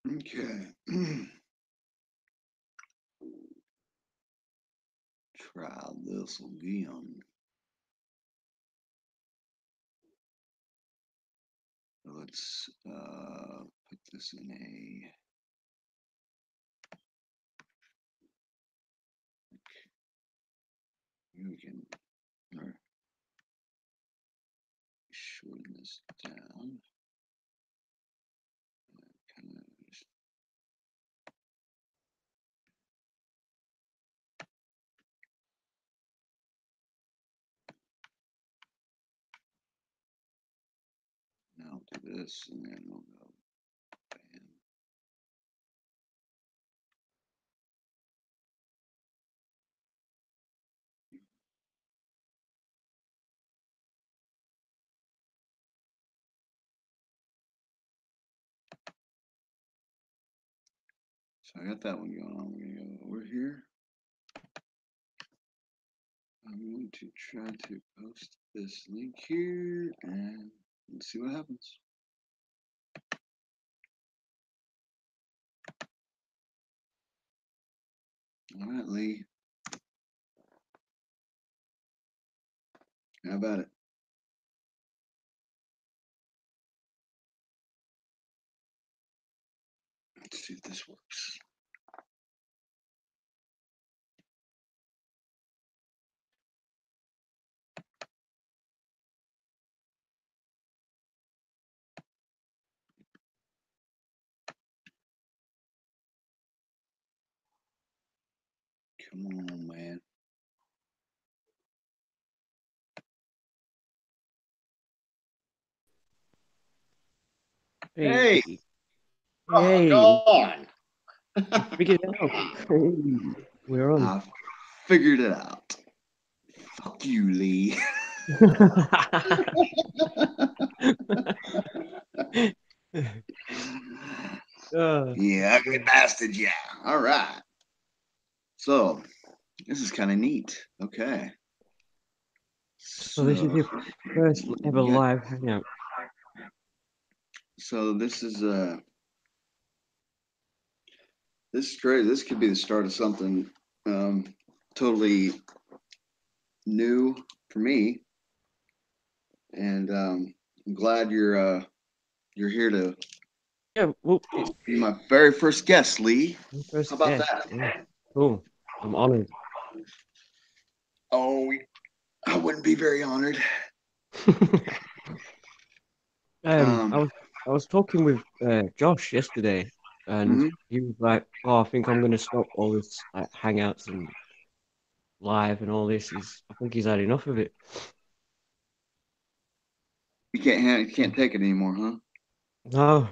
Okay. Try this again. Let's put this in a. We can shorten this down. Kind of now do this, and then we'll go. Bam. So I got that one going on. We're gonna go over here. I'm going to try to post this link here and let's see what happens. All right, Lee. How about it? Let's see if this works. Come on, man. Hey, Hey, oh, go hey, on. figured it out. Hey, we're on. I figured it out. Fuck you, Lee. uh, Yeah, good bastard, yeah. All right. So, this is kind of neat. Okay. so this is So, your first ever you got, live hangout. so this is great. This could be the start of something um, totally new for me, and I'm glad you're here to Yeah, well, it's be my very first guest, Lee. my How first about guest. that? Yeah, cool. I'm honored. Oh, I wouldn't be very honored. I Um, was talking with Josh yesterday, and mhm. he was like, "Oh, I think I'm gonna stop all this like hangouts and live and all this. I think he's had enough of it." You can't take it anymore, huh? No,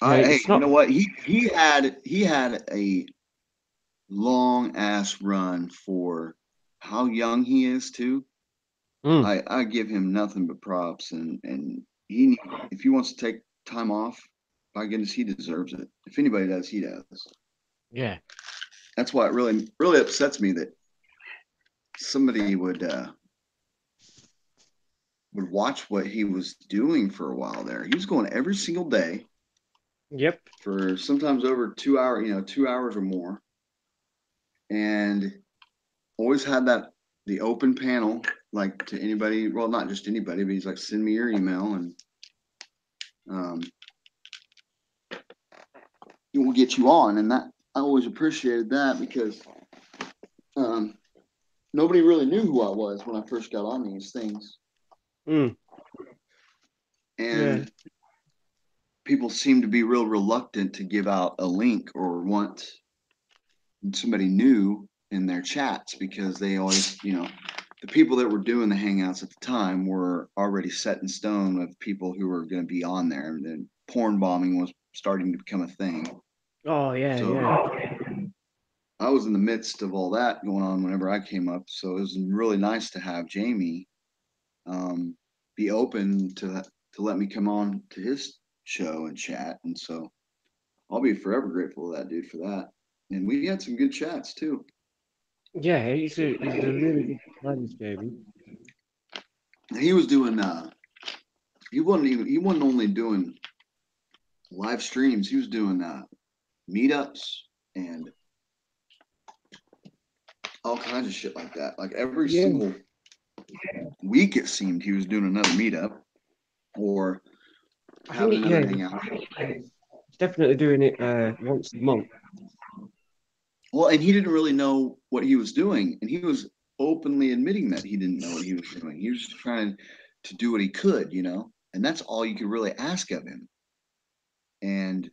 yeah, Hey, it's you not. know what? He had a long ass run for how young he is too. Mm, I give him nothing but props, and if he wants to take time off, by goodness, he deserves it. If anybody does, he does. yeah, That's why it really upsets me that somebody would watch what he was doing for a while there. He was going every single day yep. for sometimes over 2 hours, 2 hours or more, and always had that the open panel, like to anybody. Well, not just anybody, but he's like, send me your email, and um, it will get you on. And that I always appreciated that because um, nobody really knew who I was when I first got on these things, Mm, yeah. and people seem to be real reluctant to give out a link or want somebody new in their chats because they always, the people that were doing the hangouts at the time were already set in stone of people who were going to be on there. And then porn bombing was starting to become a thing. Oh yeah, So yeah. I was in the midst of all that going on whenever I came up. So it was really nice to have Jamie um, be open to let me come on to his show and chat. And so I'll be forever grateful to that dude for that. And we had some good chats too. Yeah, he's a really good player, Jamie. He was doing he wasn't only doing live streams. He was doing meetups and all kinds of shit like that. Like every Yeah, single week, it seemed he was doing another meetup or I think having it, another yeah, hangout. he's definitely doing it once a month. Well, and he didn't really know what he was doing, and he was openly admitting that he didn't know what he was doing. He was just trying to do what he could, and that's all you could really ask of him. And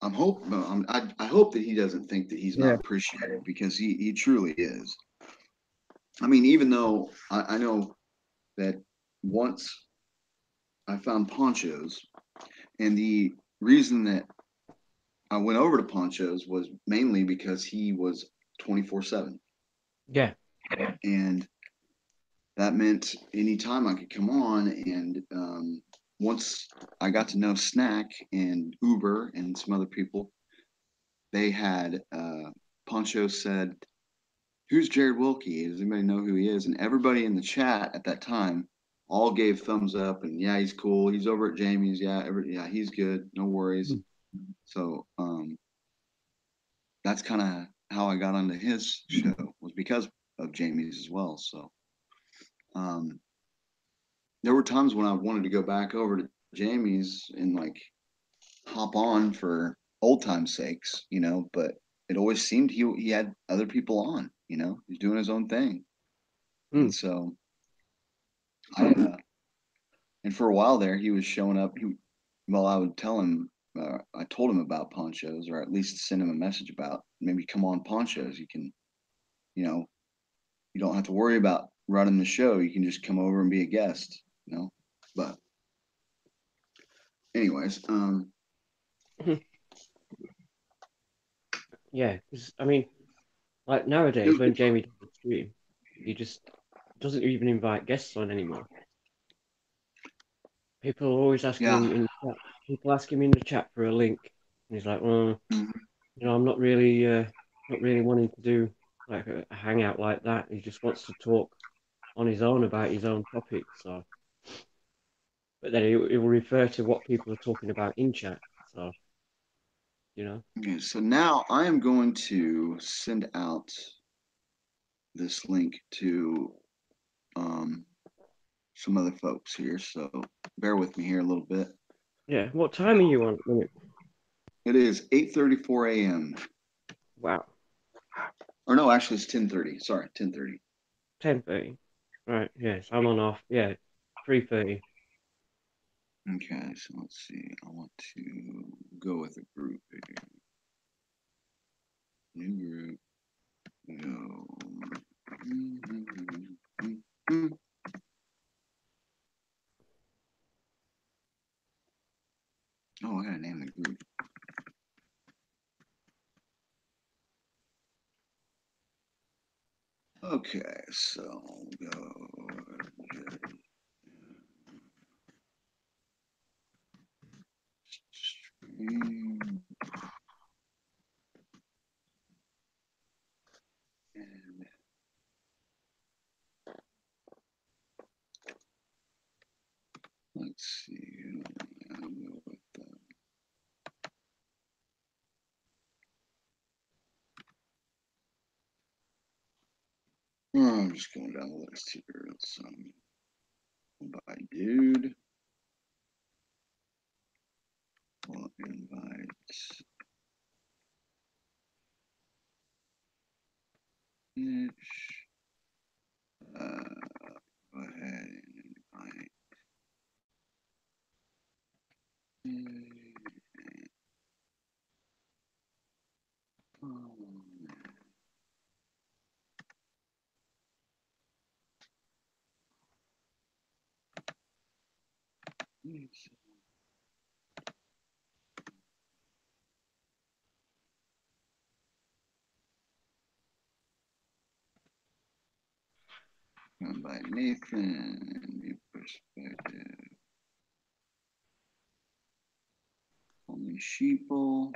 I hope that he doesn't think that he's Yeah, not appreciated because he truly is. I mean, even though I know that once I found Ponchos, and the reason that I went over to Ponchos was mainly because he was 24/7, yeah. and that meant anytime I could come on. And once I got to know Snack and Uber and some other people, they had Poncho said, "Who's Jared Wilkie? Does anybody know who he is?" And everybody in the chat at that time all gave thumbs up and yeah, he's cool. He's over at Jamie's. Yeah, he's good. No worries. Mm. So that's kind of how I got onto his show was because of Jamie's as well. So um, there were times when I wanted to go back over to Jamie's and like hop on for old time's sakes, but it always seemed he had other people on, he's doing his own thing. And Mm. so and for a while there, he was showing up. Well, I would tell him, I told him about Ponchos, or at least send him a message about maybe come on Ponchos. You can, you know, you don't have to worry about running the show. You can just come over and be a guest. But anyways, Yeah, because I mean, like it nowadays was when good fun. Jamie does a stream, he just doesn't even invite guests on anymore. People are always asking Yeah. him in the chat. People ask him in the chat for a link, and he's like, "Well, Mhm. I'm not really wanting to do like a hangout like that. He just wants to talk on his own about his own topic." So, but then he will refer to what people are talking about in chat. So, you know, Okay, so now I am going to send out this link to um, some other folks here. So bear with me here a little bit. yeah. What time are you on at the minute? It is 8:34 a.m. Wow, Or no, actually it's 10:30. Sorry, 10:30. 10:30. Right. Yes, I'm on off. Yeah, 3:30. Okay, so let's see. I want to go with a group here. New group. Go. Oh, I gotta name the group. Okay, so go. Stream. And let's see. I'll go with I'm just going down the list here. By dude. We'll invite Mitch. Go ahead and invite. Invite Nathan. New perspective. Only sheeple.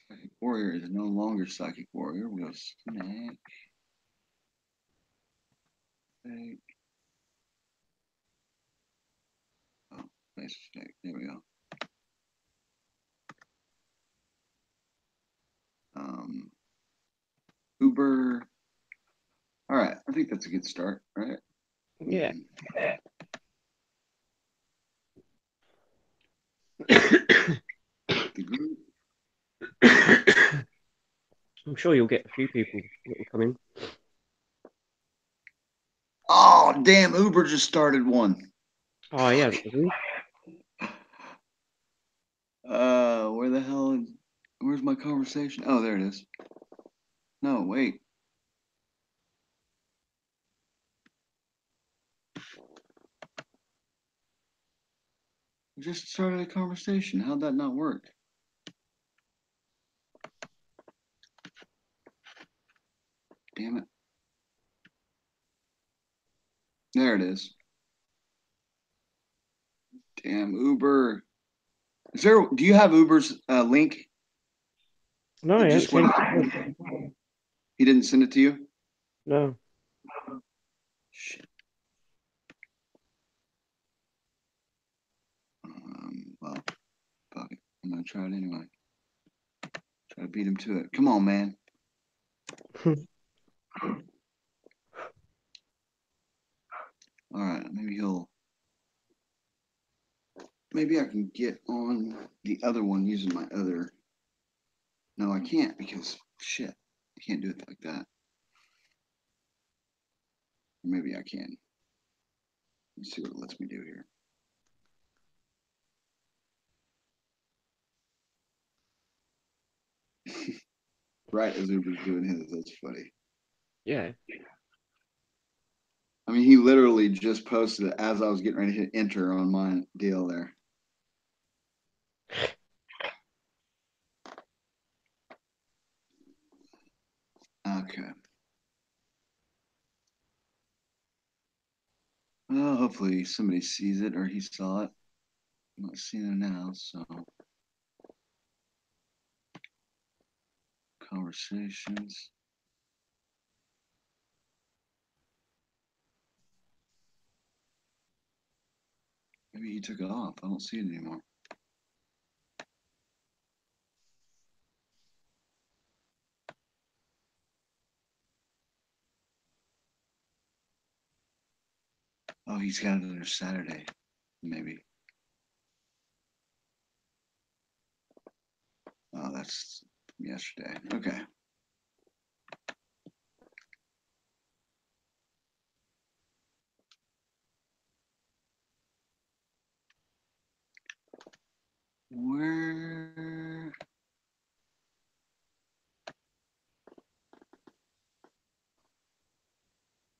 Psychic Warrior is no longer Psychic Warrior. We'll snack. mistake. Oh, place mistake. There we go. Um, Uber. All right, I think that's a good start, right? Yeah. And the group. I'm sure you'll get a few people that will come in. Oh, damn! Uber just started one. Oh yeah, the group. Where the hell? Where's my conversation? Oh, there it is. No, wait. We just started a conversation. How'd that not work? Damn it. There it is. Damn Uber. Is there? Do you have Uber's link? No, It he hasn't just went. changed the code. He didn't send it to you. No. Shit. Well, fuck it. I'm gonna try it anyway. Try to beat him to it. Come on, man. All right. Maybe he'll. Maybe I can get on the other one using my other. No, I can't because shit. I can't do it like that. Or maybe I can. Let's see what it lets me do here. Right as Uber's doing his. That's funny. Yeah. I mean, he literally just posted it as I was getting ready to hit enter on my deal there. Okay. Well, hopefully somebody sees it or he saw it. I'm not seeing it now, so conversations. Maybe he took it off. I don't see it anymore. Oh, he's got it there Saturday, maybe. Oh, that's from yesterday. Okay. Where?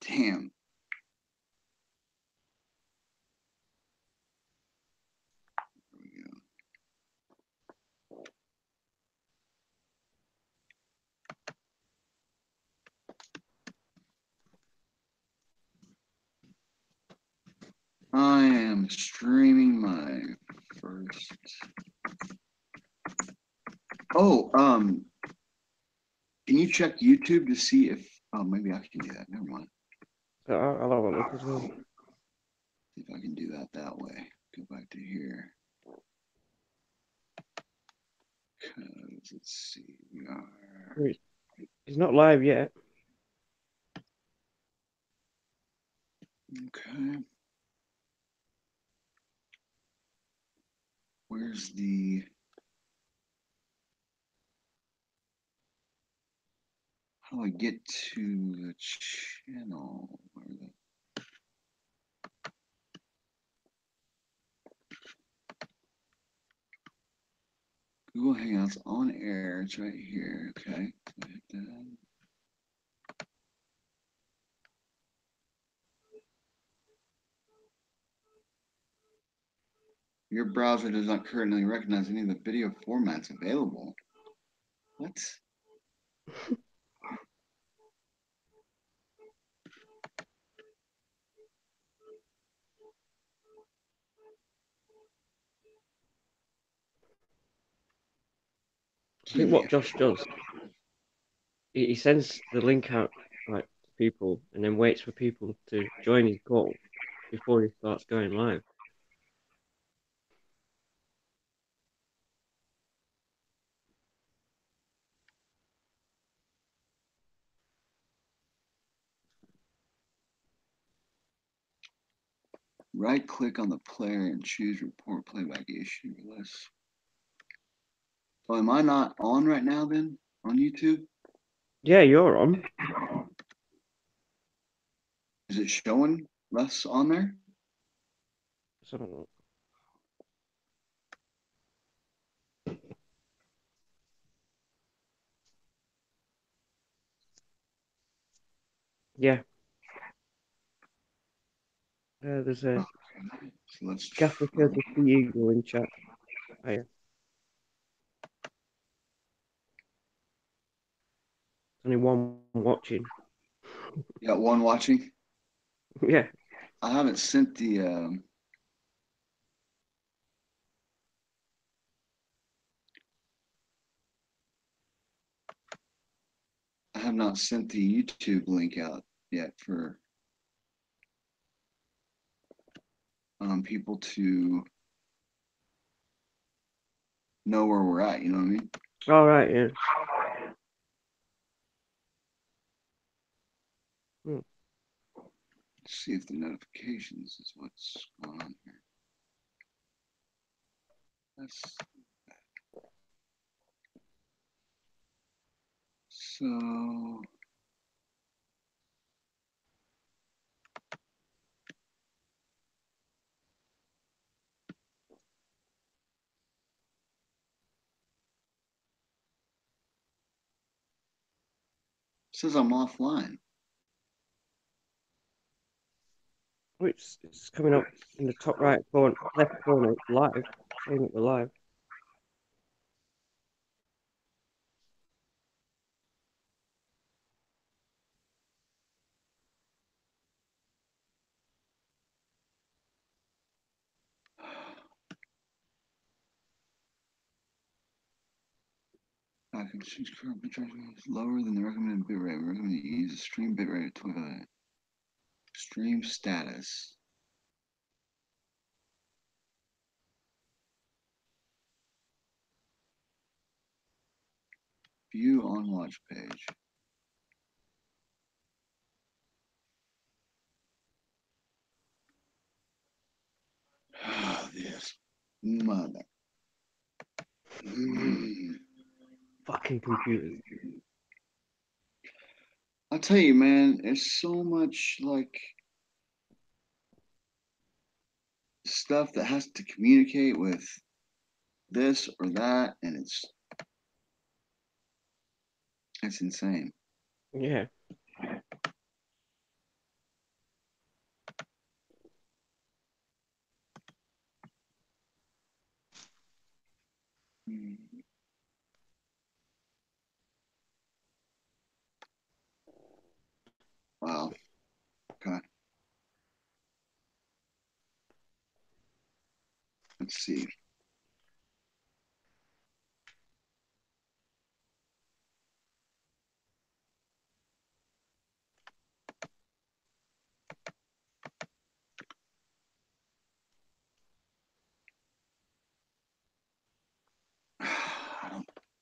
Damn. There we go. I am streaming my first. Oh, can you check YouTube to see if? Oh, maybe I can do that. Never mind. I'll have a look as well. See if I can do that that way. Go back to here. Because let's see, we are. It's not live yet. Okay. Where's the? How do I get to the channel? Where the? Google Hangouts on air. It's right here. Okay. So hit that. Your browser does not currently recognize any of the video formats available. What? I think what PDF. Josh does, he sends the link out like people and then waits for people to join his call before he starts going live. Right click on the player and choose report playback issue list. So am I not on right now then on YouTube? Yeah, you're on. Is it showing us on there? So, yeah, there's a Okay, so let's Gaffer try. Curtis the Eagle in chat. Oh, yeah. Only one watching. You got one watching? Yeah. I haven't sent the I have not sent the YouTube link out yet for people to know where we're at. You know what I mean? All right. Yeah. Hmm. Let's see if the notifications is what's going on here. That's so. It says I'm offline. Oh, it's coming up in the top right corner, left corner. It's live, saying that we're live. I can choose current bitrate is lower than the recommended bitrate. We recommend you use a stream bitrate of 25. Stream status. View on watch page. This mother. Fucking computers. I'll tell you, man, there's so much like stuff that has to communicate with this or that, and it's insane. Yeah. Wow. Okay. Let's see.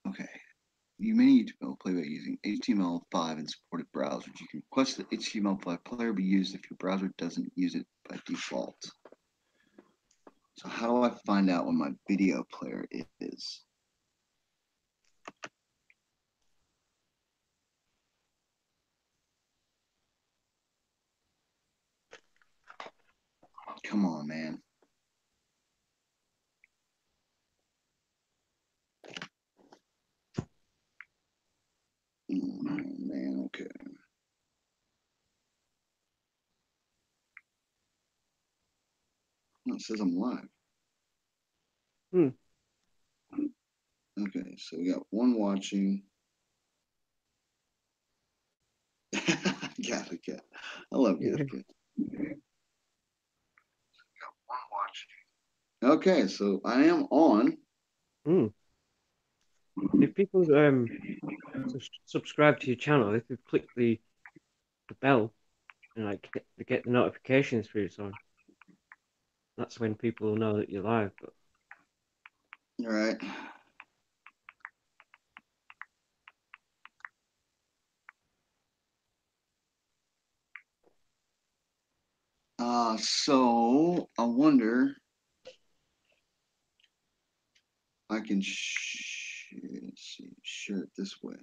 Okay. You may need to play by using HTML5 in supported browsers. You can request that HTML5 player be used if your browser doesn't use it by default. So how do I find out when my video player is? Come on, man. Oh, man, okay. No, it says I'm live. Hmm. Okay, so we got one watching. Got it, I love Yeah. Gafka. Okay, so I am on. Hmm. If people subscribe to your channel, if you click the bell and like get the notifications through. So that's when people will know that you're live. But All right. So I wonder I can let's see, share it this way.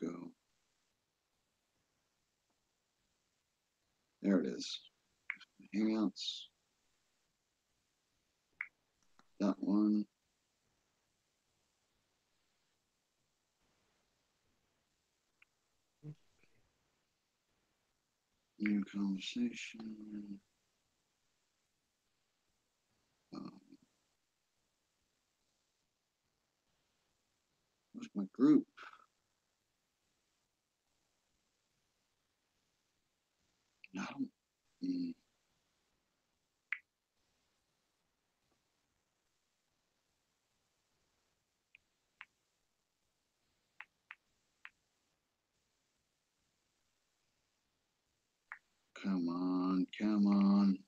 Go. There it is. Hangouts. That one. New conversation. Where's my group? No. Come on, come on.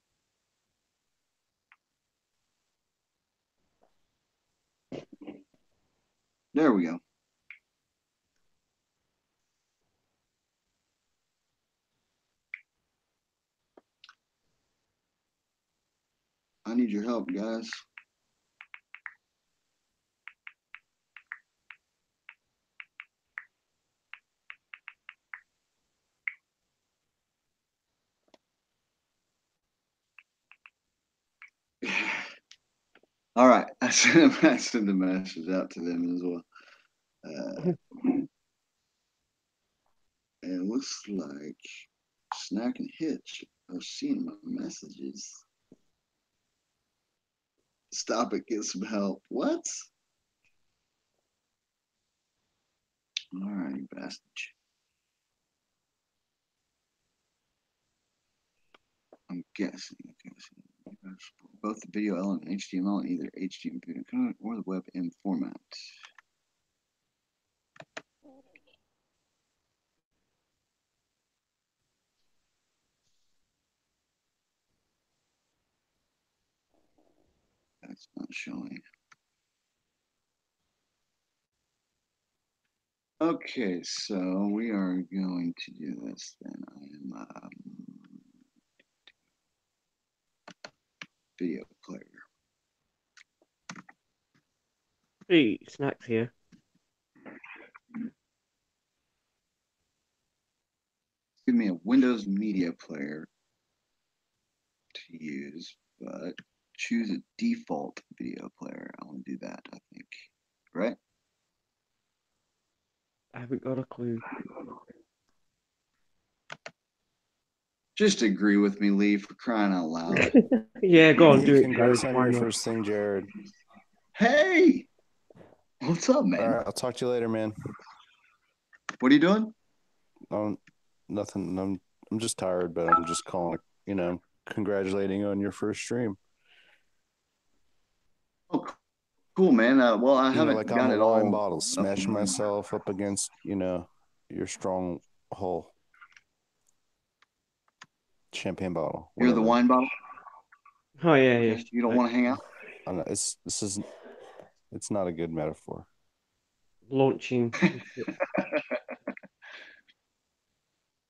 There we go. I need your help, guys. All right. I sent a message out to them as well. It looks like Snack and Hitch are seeing my messages. Stop it, get some help. What? All right, you bastard. I'm guessing. Both the video element and HTML in either HTML or the WebM format. That's not showing. Okay, so we are going to do this then. I am video player. hey, Snacks here. Give me a Windows media player to use, but choose a default video player. I want to do that, I think. Right? I haven't got a clue. Just agree with me, Lee, for crying out loud. Yeah, go on, Hey, do it. congrats Jared. on Why your not? first thing, Jared. Hey! What's up, man? All right, I'll talk to you later, man. What are you doing? Nothing. I'm just tired, but I'm just calling, congratulating you on your first stream. Oh, cool, man. Well, I haven't Like got I'm a it wine all bottle, up smashing and running. myself up against, your strong hull. Champagne bottle. You're the Whatever. wine bottle? Oh yeah, Okay. You don't want to hang out? I know, it's not a good metaphor. Launching.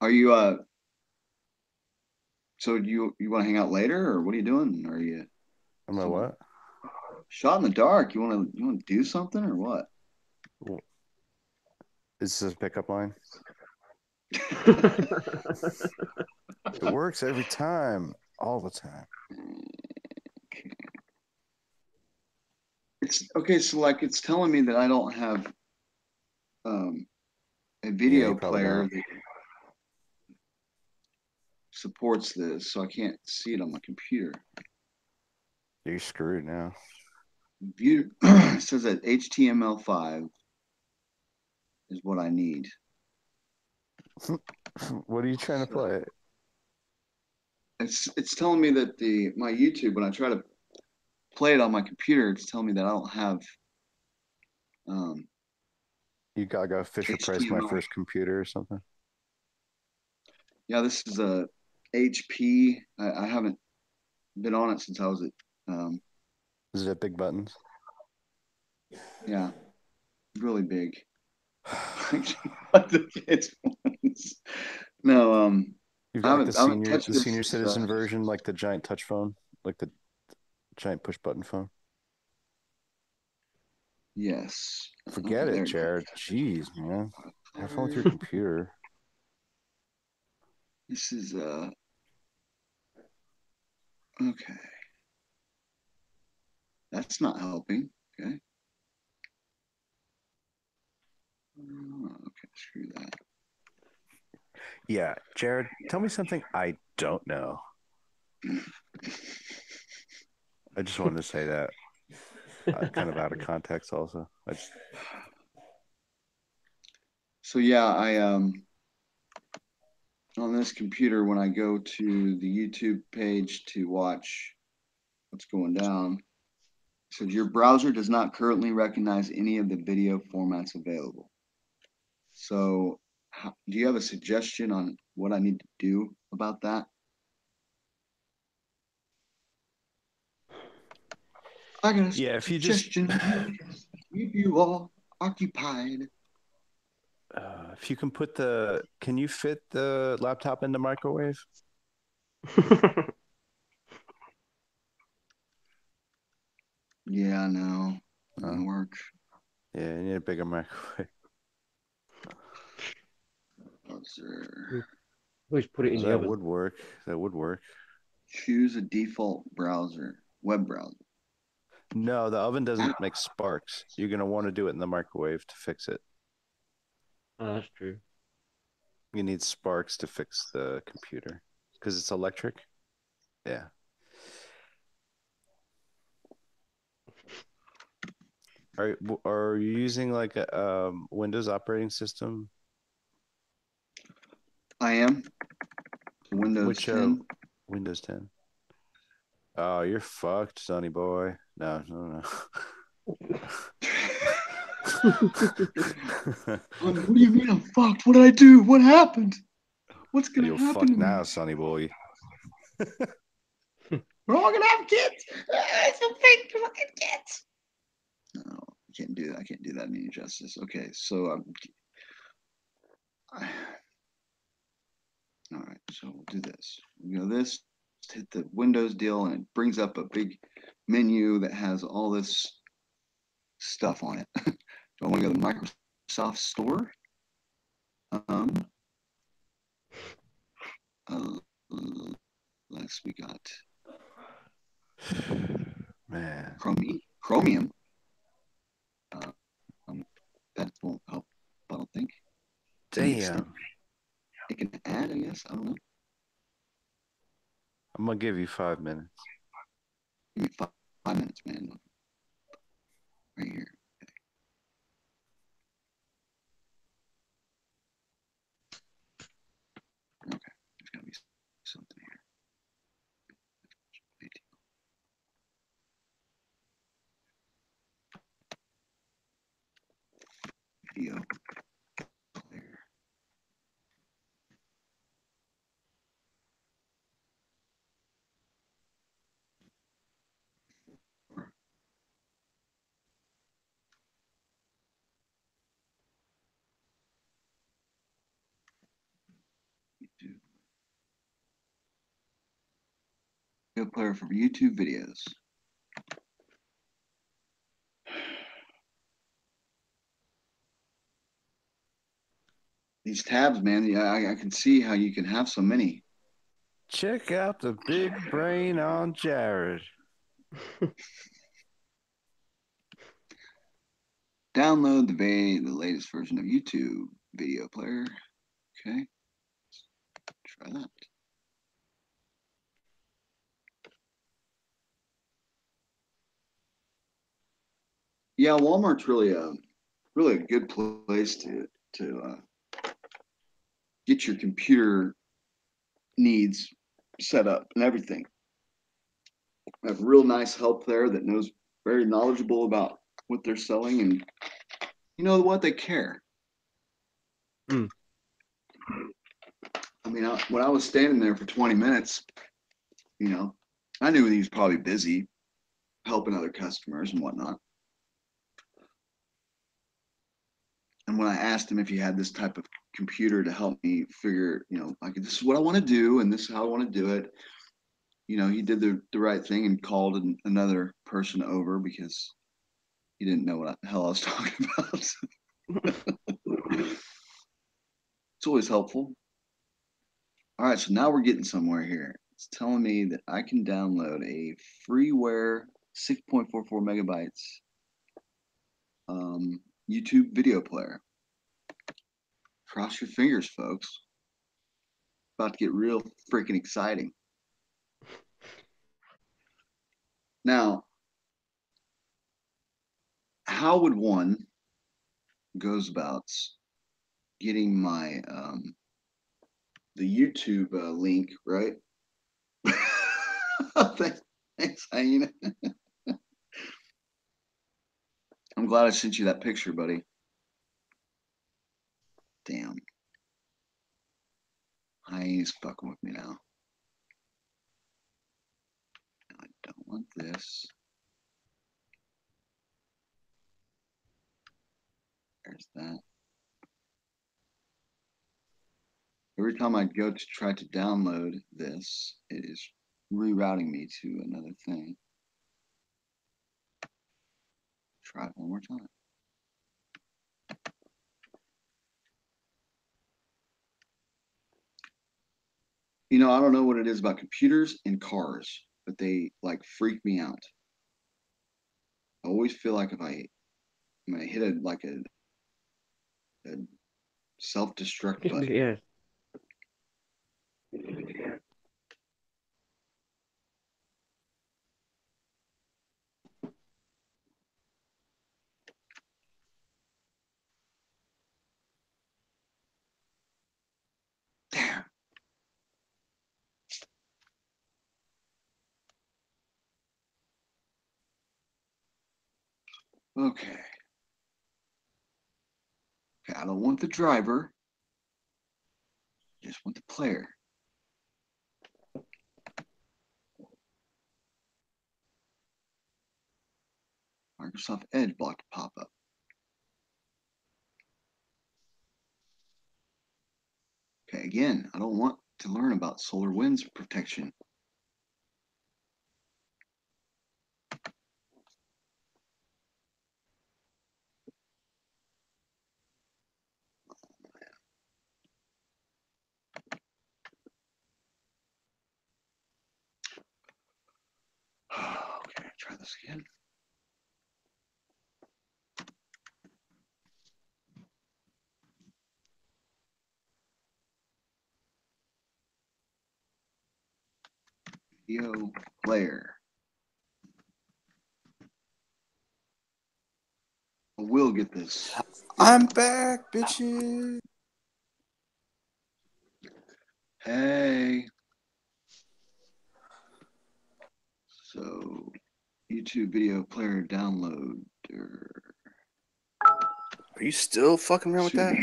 Are you so you want to hang out later, or what are you doing? Are you Am I what? shot in the dark? You want to do something or what? Well, is this a pickup line? It works every time, all the time. It's okay. So like, it's telling me that I don't have a Yeah, video you probably player don't. that supports this, so I can't see it on my computer. You're screwed now. View it says that HTML5 is what I need. What are you trying to play? It's telling me that my YouTube, when I try to play it on my computer, it's telling me that I don't have You got Fisher Price my HTML. first computer or something. Yeah, this is a HP. I haven't been on it since I was at Is it big buttons? yeah, really big. What the kids ones. No, You've I got like haven't the touched this senior since, citizen version, like the giant touch phone, like the giant push button phone. yes. Forget it, There it Jared. is. Jeez, man. Have fun with your computer. This is okay. That's not helping. Okay. Okay, screw that. Yeah, Jared, tell me something I don't know. I just wanted to say that, kind of out of context, also. So yeah, I on this computer when I go to the YouTube page to watch what's going down, it says your browser does not currently recognize any of the video formats available. So, do you have a suggestion on what I need to do about that? I got a Yeah, if you just suggestion. Keep you all occupied. if you can can you fit the laptop in the microwave? Yeah, no, doesn't work. Yeah, you need a bigger microwave. Always put it in the That oven. would work. That would work. Choose a default browser, web browser. No, the oven doesn't make sparks. You're gonna want to do it in the microwave to fix it. Oh, that's true. You need sparks to fix the computer because it's electric. Yeah. Are you using like a Windows operating system? I am Windows Which 10. Windows 10. Oh, you're fucked, sonny boy. No, no, no. What do you mean I'm fucked? What did I do? What happened? What's gonna You're happen to fucked me? now, sonny boy. We're all gonna have kids. It's a fake fucking kids. No, I can't do that. I can't do that any justice. Okay, so all right. So we'll do this. We go this, hit the Windows deal, and it brings up a big menu that has all this stuff on it. Do I want to go to the Microsoft Store? Um, next we got Man. Chromium. That won't help, I don't think. Damn. It can add, I guess. I don't know. I'm gonna give you 5 minutes. Give me 5 minutes, man. Right here. Okay. There's gotta be something here. Video player. YouTube. Video player for YouTube videos. These tabs, man, yeah, I can see how you can have so many. Check out the big brain on Jared. Download the latest version of YouTube video player. Okay. Try that. Yeah, Walmart's really a good place to get your computer needs set up and everything. I have real nice help there that knows very knowledgeable about what they're selling, and you know what, they care. Mm. I mean, when I was standing there for 20 minutes, you know, I knew he was probably busy helping other customers and whatnot. And when I asked him if he had this type of computer to help me figure, you know, like this is what I want to do and this is how I want to do it, you know, he did the right thing and called another person over because he didn't know what the hell I was talking about. It's always helpful. All right, so now we're getting somewhere here. It's telling me that I can download a freeware 6.44 megabytes YouTube video player. Cross your fingers, folks. About to get real freaking exciting. Now, how would one goes about getting my the YouTube link, right? Thanks, Hyena. I'm glad I sent you that picture, buddy. Damn. Hyena's fucking with me now. I don't want this. There's that. Every time I go to try to download this, it is rerouting me to another thing. Try it one more time. You know, I don't know what it is about computers and cars, but they like freak me out. I always feel like if I'm gonna hit a self-destruct button. Yeah. Damn. Okay. Okay, I don't want the driver. I just want the player. Microsoft Edge block to pop up. Okay, again, I don't want to learn about SolarWinds protection. Okay, try this again. Video player. I will get this. I'm back, bitches. Hey. So, YouTube video player download. Are you still fucking around with that?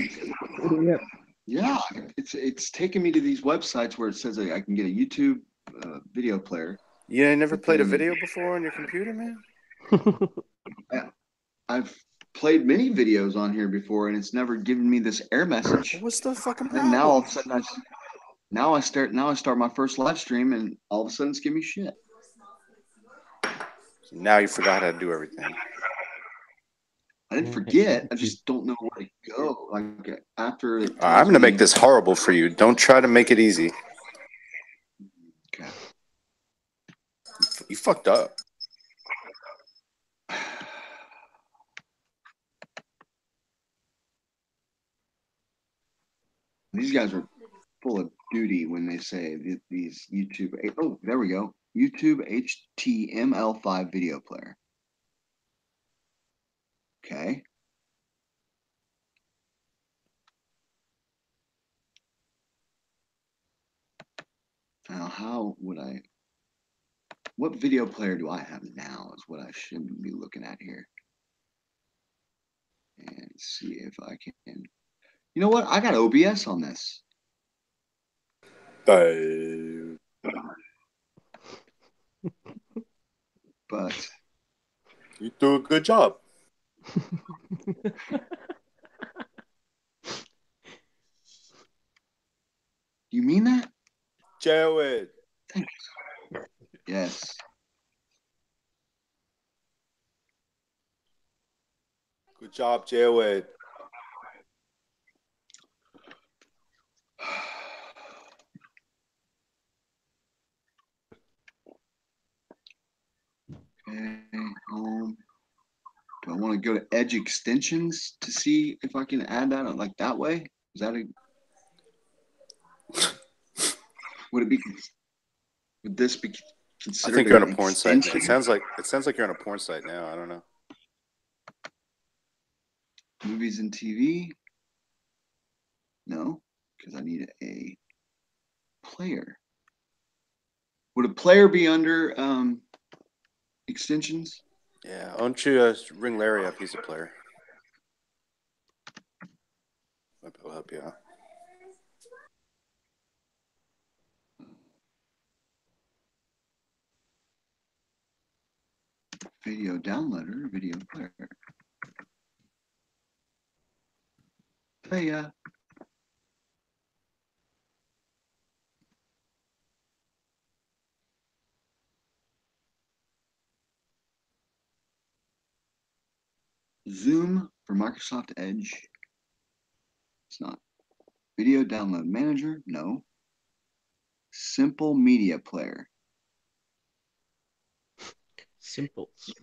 Yep. Yeah, it's taking me to these websites where it says I can get a YouTube video player. You ain't never But played a then- video before on your computer, man? I've played many videos on here before, and it's never given me this error message. What's the fucking And now all problem? of a sudden, now I start my first live stream, and all of a sudden it's giving me shit. So now you forgot how to do everything. I didn't Yeah, forget. I just don't know where to go. Like after it tells I'm gonna me, make this horrible for you. Don't try to make it easy. Okay. You fucked up. These guys are full of duty when they say these YouTube. Oh, there we go. YouTube HTML5 video player. Okay. Now, how would I? What video player do I have now is what I should be looking at here. And see if I can. You know what? I got OBS on this. But You do a good job. you mean that? Jared. Yes. Good job, Jared. Okay, home. Do I want to go to Edge extensions to see if I can add that like that way? Is that a would it be would this be I considered think you're on an a porn site. extension? It sounds like you're on a porn site now. I don't know. Movies and TV? No, because I need a player. Would a player be under extensions? Yeah, why don't you ring Larry up? He's a player. Maybe he'll help you out. Video downloader, video player. Player. Zoom for Microsoft Edge. It's not. Video download manager? No. Simple media player. Simples.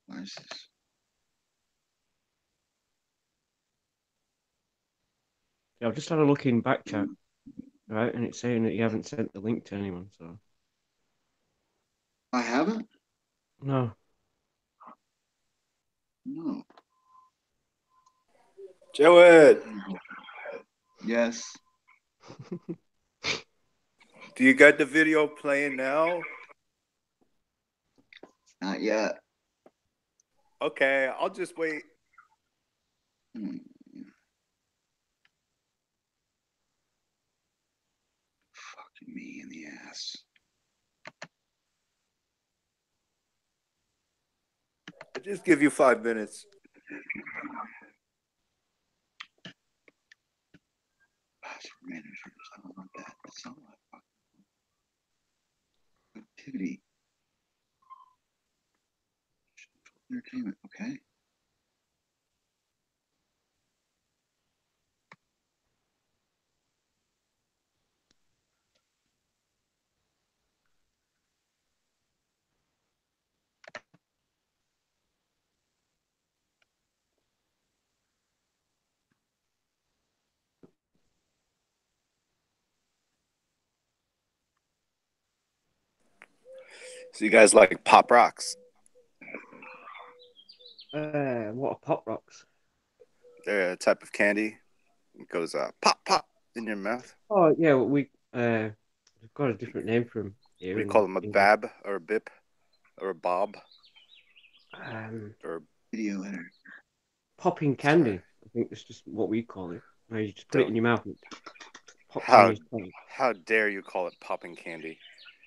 Devices. Yeah, I've just had a look in back chat, right, and it's saying that you haven't sent the link to anyone. So I haven't? no. No. Jared, Yes. do you got the video playing now? Not yet. Okay, I'll just wait. Hmm. Fucking me in the ass. I'll just give you 5 minutes. Password managers. I don't want that. That's not what I fucking activity. Entertainment. Okay. So you guys like pop rocks? What are pop rocks? They're a type of candy. It goes pop pop in your mouth. Oh yeah, we've got a different name for them What here do you in call them? A England. bab or a bip or a bob or Video editor. Popping candy. I think that's just what we call it. Where you just put it in your mouth and pop down your tongue. how dare you call it popping candy?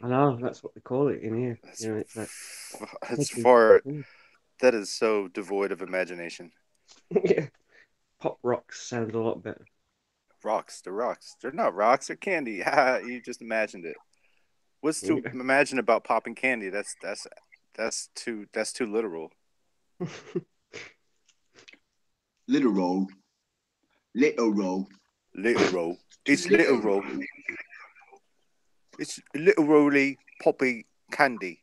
I know that's what they call it in here. That's, You know, it's like that's taking- far. That is so devoid of imagination. yeah. Pop rocks sounds a lot better. Rocks, they're rocks. They're not rocks. They're candy. You just imagined it. What's to Yeah. imagine about popping candy? That's too literal. Literal. Literal. Literal. It's literal. It's literally poppy candy.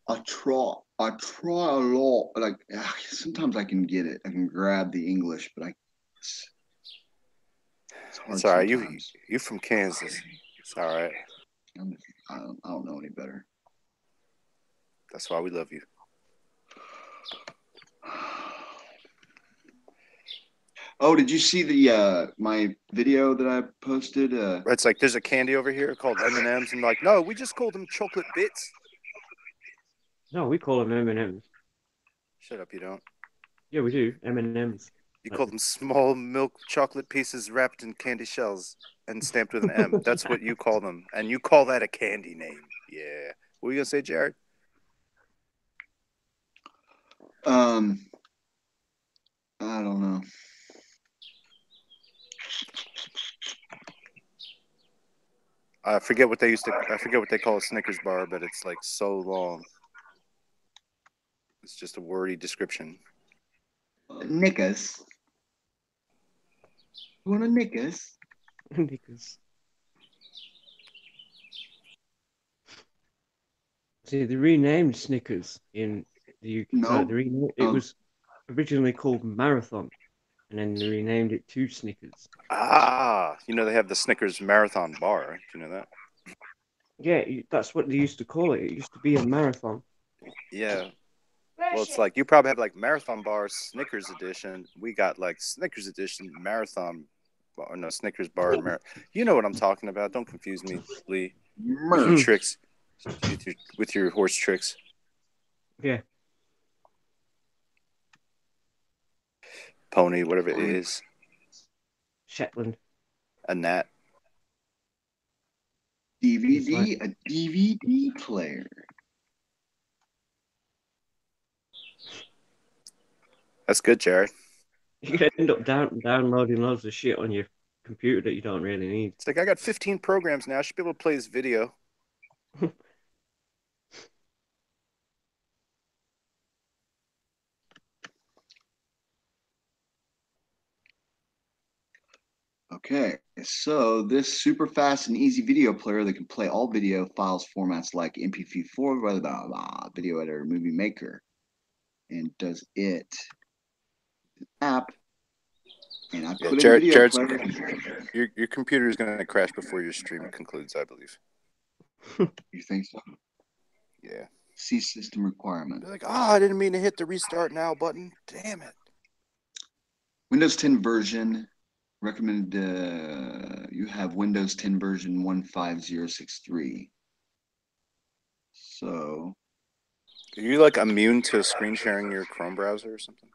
I try a lot. Like sometimes I can get it. I can grab the English, but it's hard It's all right. sometimes. You from Kansas. It's all right. I don't know any better. That's why we love you. Oh, did you see the my video that I posted? It's like there's a candy over here called M&Ms, and like, no, we just call them chocolate bits. No, we call them M&Ms. Shut up, you don't. Yeah, we do. M&Ms. You Like call them small milk chocolate pieces wrapped in candy shells and stamped with an M. That's what you call them, and you call that a candy name. Yeah. What were you gonna say, Jared? I don't know. I forget what they call a Snickers bar, but it's like so long. It's just a wordy description. Nickus. You want a Nickus? Because see, they renamed Snickers in the UK. No, No. it was originally called Marathon, and then they renamed it to Snickers. Ah, they have the Snickers Marathon bar. Do you know that? Yeah, that's what they used to call it. It used to be a marathon. Yeah. Well, it's like you probably have like Marathon bar Snickers edition. We got like Snickers edition Marathon, or no Snickers bar. You know what I'm talking about. Don't confuse me, Lee, with your Merch. tricks, with your horse tricks. Yeah. Pony, whatever it is. Shetland. A gnat. DVD, a DVD player. That's good, Jared. You could end up downloading loads of shit on your computer that you don't really need. It's like I got 15 programs now. I should be able to play this video. Okay, so this super fast and easy video player that can play all video files formats like MP4, blah, blah, blah, video editor, movie maker, and does it app. And I put in video player. Your computer is going to crash before your stream concludes, I believe. You think so? Yeah. See system requirement. They're like, I didn't mean to hit the restart now button. Damn it. Windows 10 version recommended. You have Windows 10 version 15063. So. Are you like immune to screen sharing your Chrome browser or something?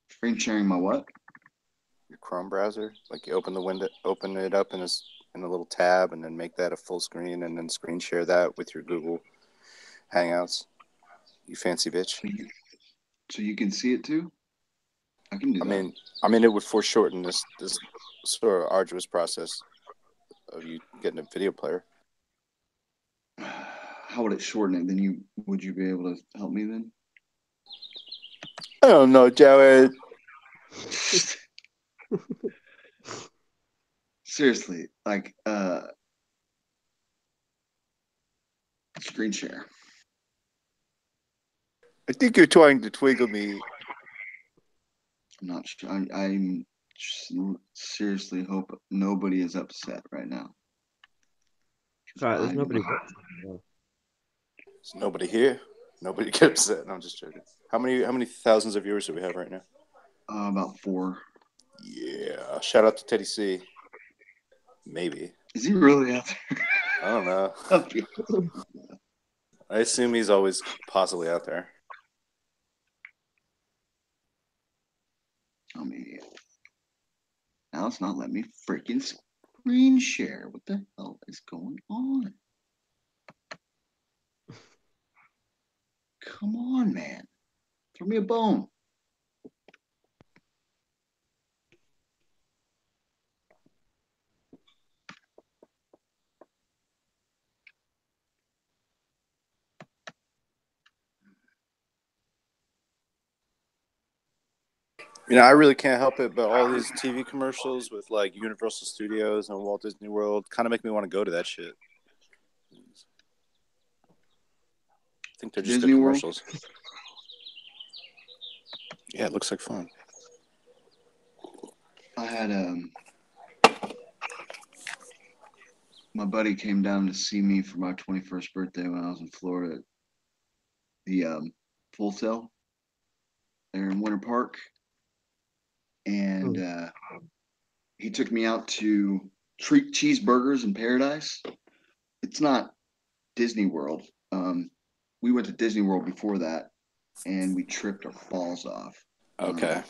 Screen sharing my what? Your Chrome browser. Like you open it up in a little tab, and then make that a full screen, and then screen share that with your Google Hangouts. You fancy bitch. So you can see it too. I can do that. I mean, it would foreshorten this sort of arduous process of you getting a video player. How would it shorten it? Then would you be able to help me then? I don't know, Jared. Seriously, like screen share. I think you're trying to twinkle me. I'm not sure. I'm seriously hope nobody is upset right now. Sorry, there's nobody. There's nobody here. Nobody get upset. No, I'm just joking. How many thousands of viewers do we have right now? About 4. Yeah. Shout out to Teddy C. Maybe. Is he really out there? I don't know. I assume he's always possibly out there. I mean, now it's not letting me freaking screen share. What the hell is going on? Come on, man. Throw me a bone. I really can't help it, but all these TV commercials with like Universal Studios and Walt Disney World kind of make me want to go to that shit. I think they're just Disney good World? commercials. Yeah, it looks like fun. I had my buddy came down to see me for my 21st birthday when I was in Florida. The Full Sail there in Winter Park. and he took me out to Treat Cheeseburgers in Paradise. It's not Disney World. We went to Disney World before that, and we tripped our balls off. Okay.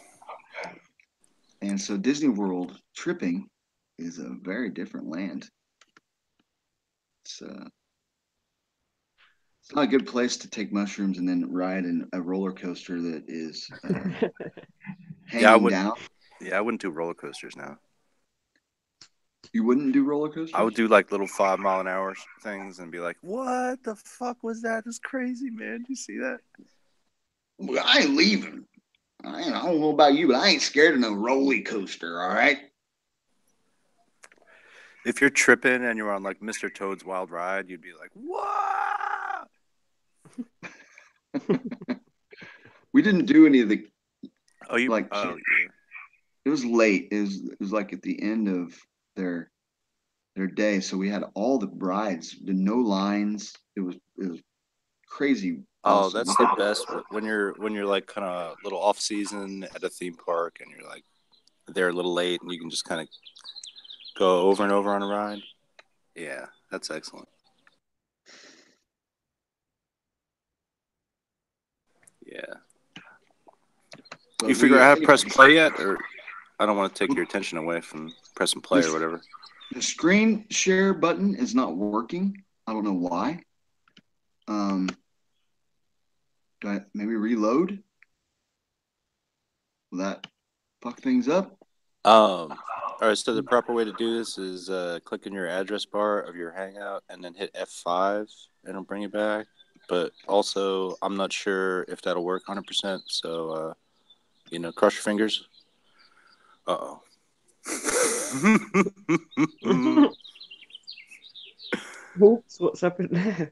And so Disney World tripping is a very different land. It's not a good place to take mushrooms and then ride in a roller coaster that is hanging down. Yeah, I wouldn't do roller coasters now. You wouldn't do roller coasters? I would do like little 5 mile an hour things and be like, "What the fuck was that? That's crazy, man. Did you see that?" Well, I ain't leaving. I don't know about you, but I ain't scared of no roller coaster, all right? If you're tripping and you're on like Mr. Toad's Wild Ride, you'd be like, "What?" We didn't do any of the Yeah. It was late. It was like at the end of their day, so we had all the rides, no lines. It was crazy. Oh, Awesome. that's the best when you're like kind of little off season at a theme park and you're like there a little late and you can just kind of go over and over on a ride. Yeah, that's excellent. Yeah. But You figure out how to press play yet, or I don't want to take your attention away from pressing play or whatever. The screen share button is not working. I don't know why. Do I maybe reload? Will that fuck things up? All right, so the proper way to do this is click in your address bar of your Hangout and then hit F5 and it'll bring you back. But also, I'm not sure if that'll work 100%. So, cross your fingers. Uh-oh. Oops, what's happened there?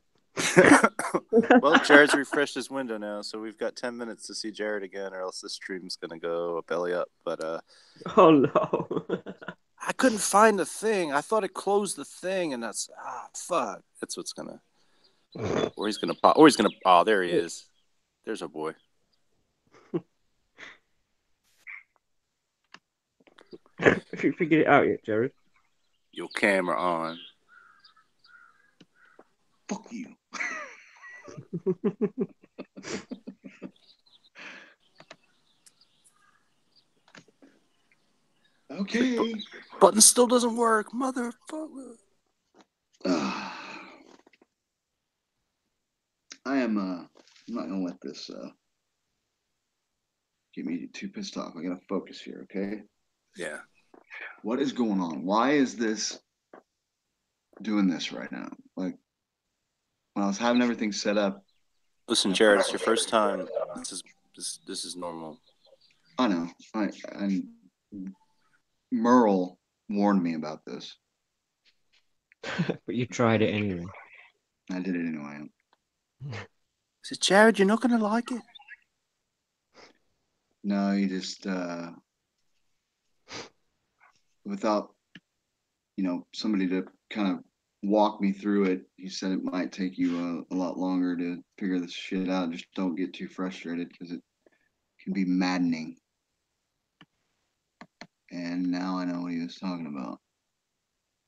Well, Jared's refreshed his window now, so we've got 10 minutes to see Jared again, or else this stream's gonna go belly up. But oh no, I couldn't find the thing. I thought it closed the thing, and that's fuck. That's what's gonna, or he's gonna pop, or he's gonna. Oh, there he is. There's our boy. have you figured it out yet, Jared? Your camera on. Fuck you. Okay. Button still doesn't work, motherfucker. I'm not gonna let this get me too pissed off. I gotta focus here, okay? Yeah. What is going on? Why is this doing this right now? Like when I was having everything set up. Listen, Jared, it's your first time. This is normal. I know. Merle warned me about this. But you tried it anyway. I did it anyway. I said, Jared, you're not gonna like it. No, you just without somebody to kind of walk me through it. He said it might take you a lot longer to figure this shit out. Just don't get too frustrated because it can be maddening. And now I know what he was talking about.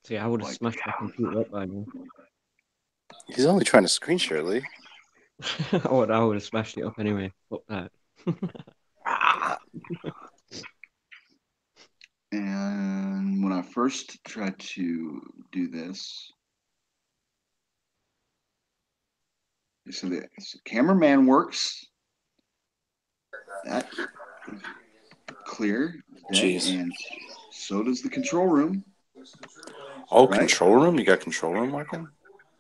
See, I would have smashed my computer up by now. He's only trying to screen share, Lee. I would have smashed it up anyway. Fuck that. And when I first tried to do this, so the cameraman works. That is clear. Jeez. And so does the control room. Oh, right? Control room? You got control room working?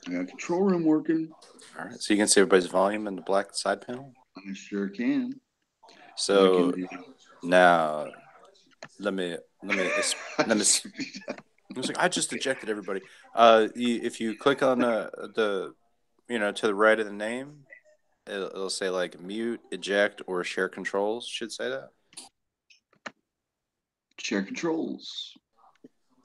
I got control room working. All right. So you can see everybody's volume in the black side panel? I sure can. So now let me I just ejected everybody. If you click on the to the right of the name, it'll say like mute, eject, or share controls. Should say that. Share controls.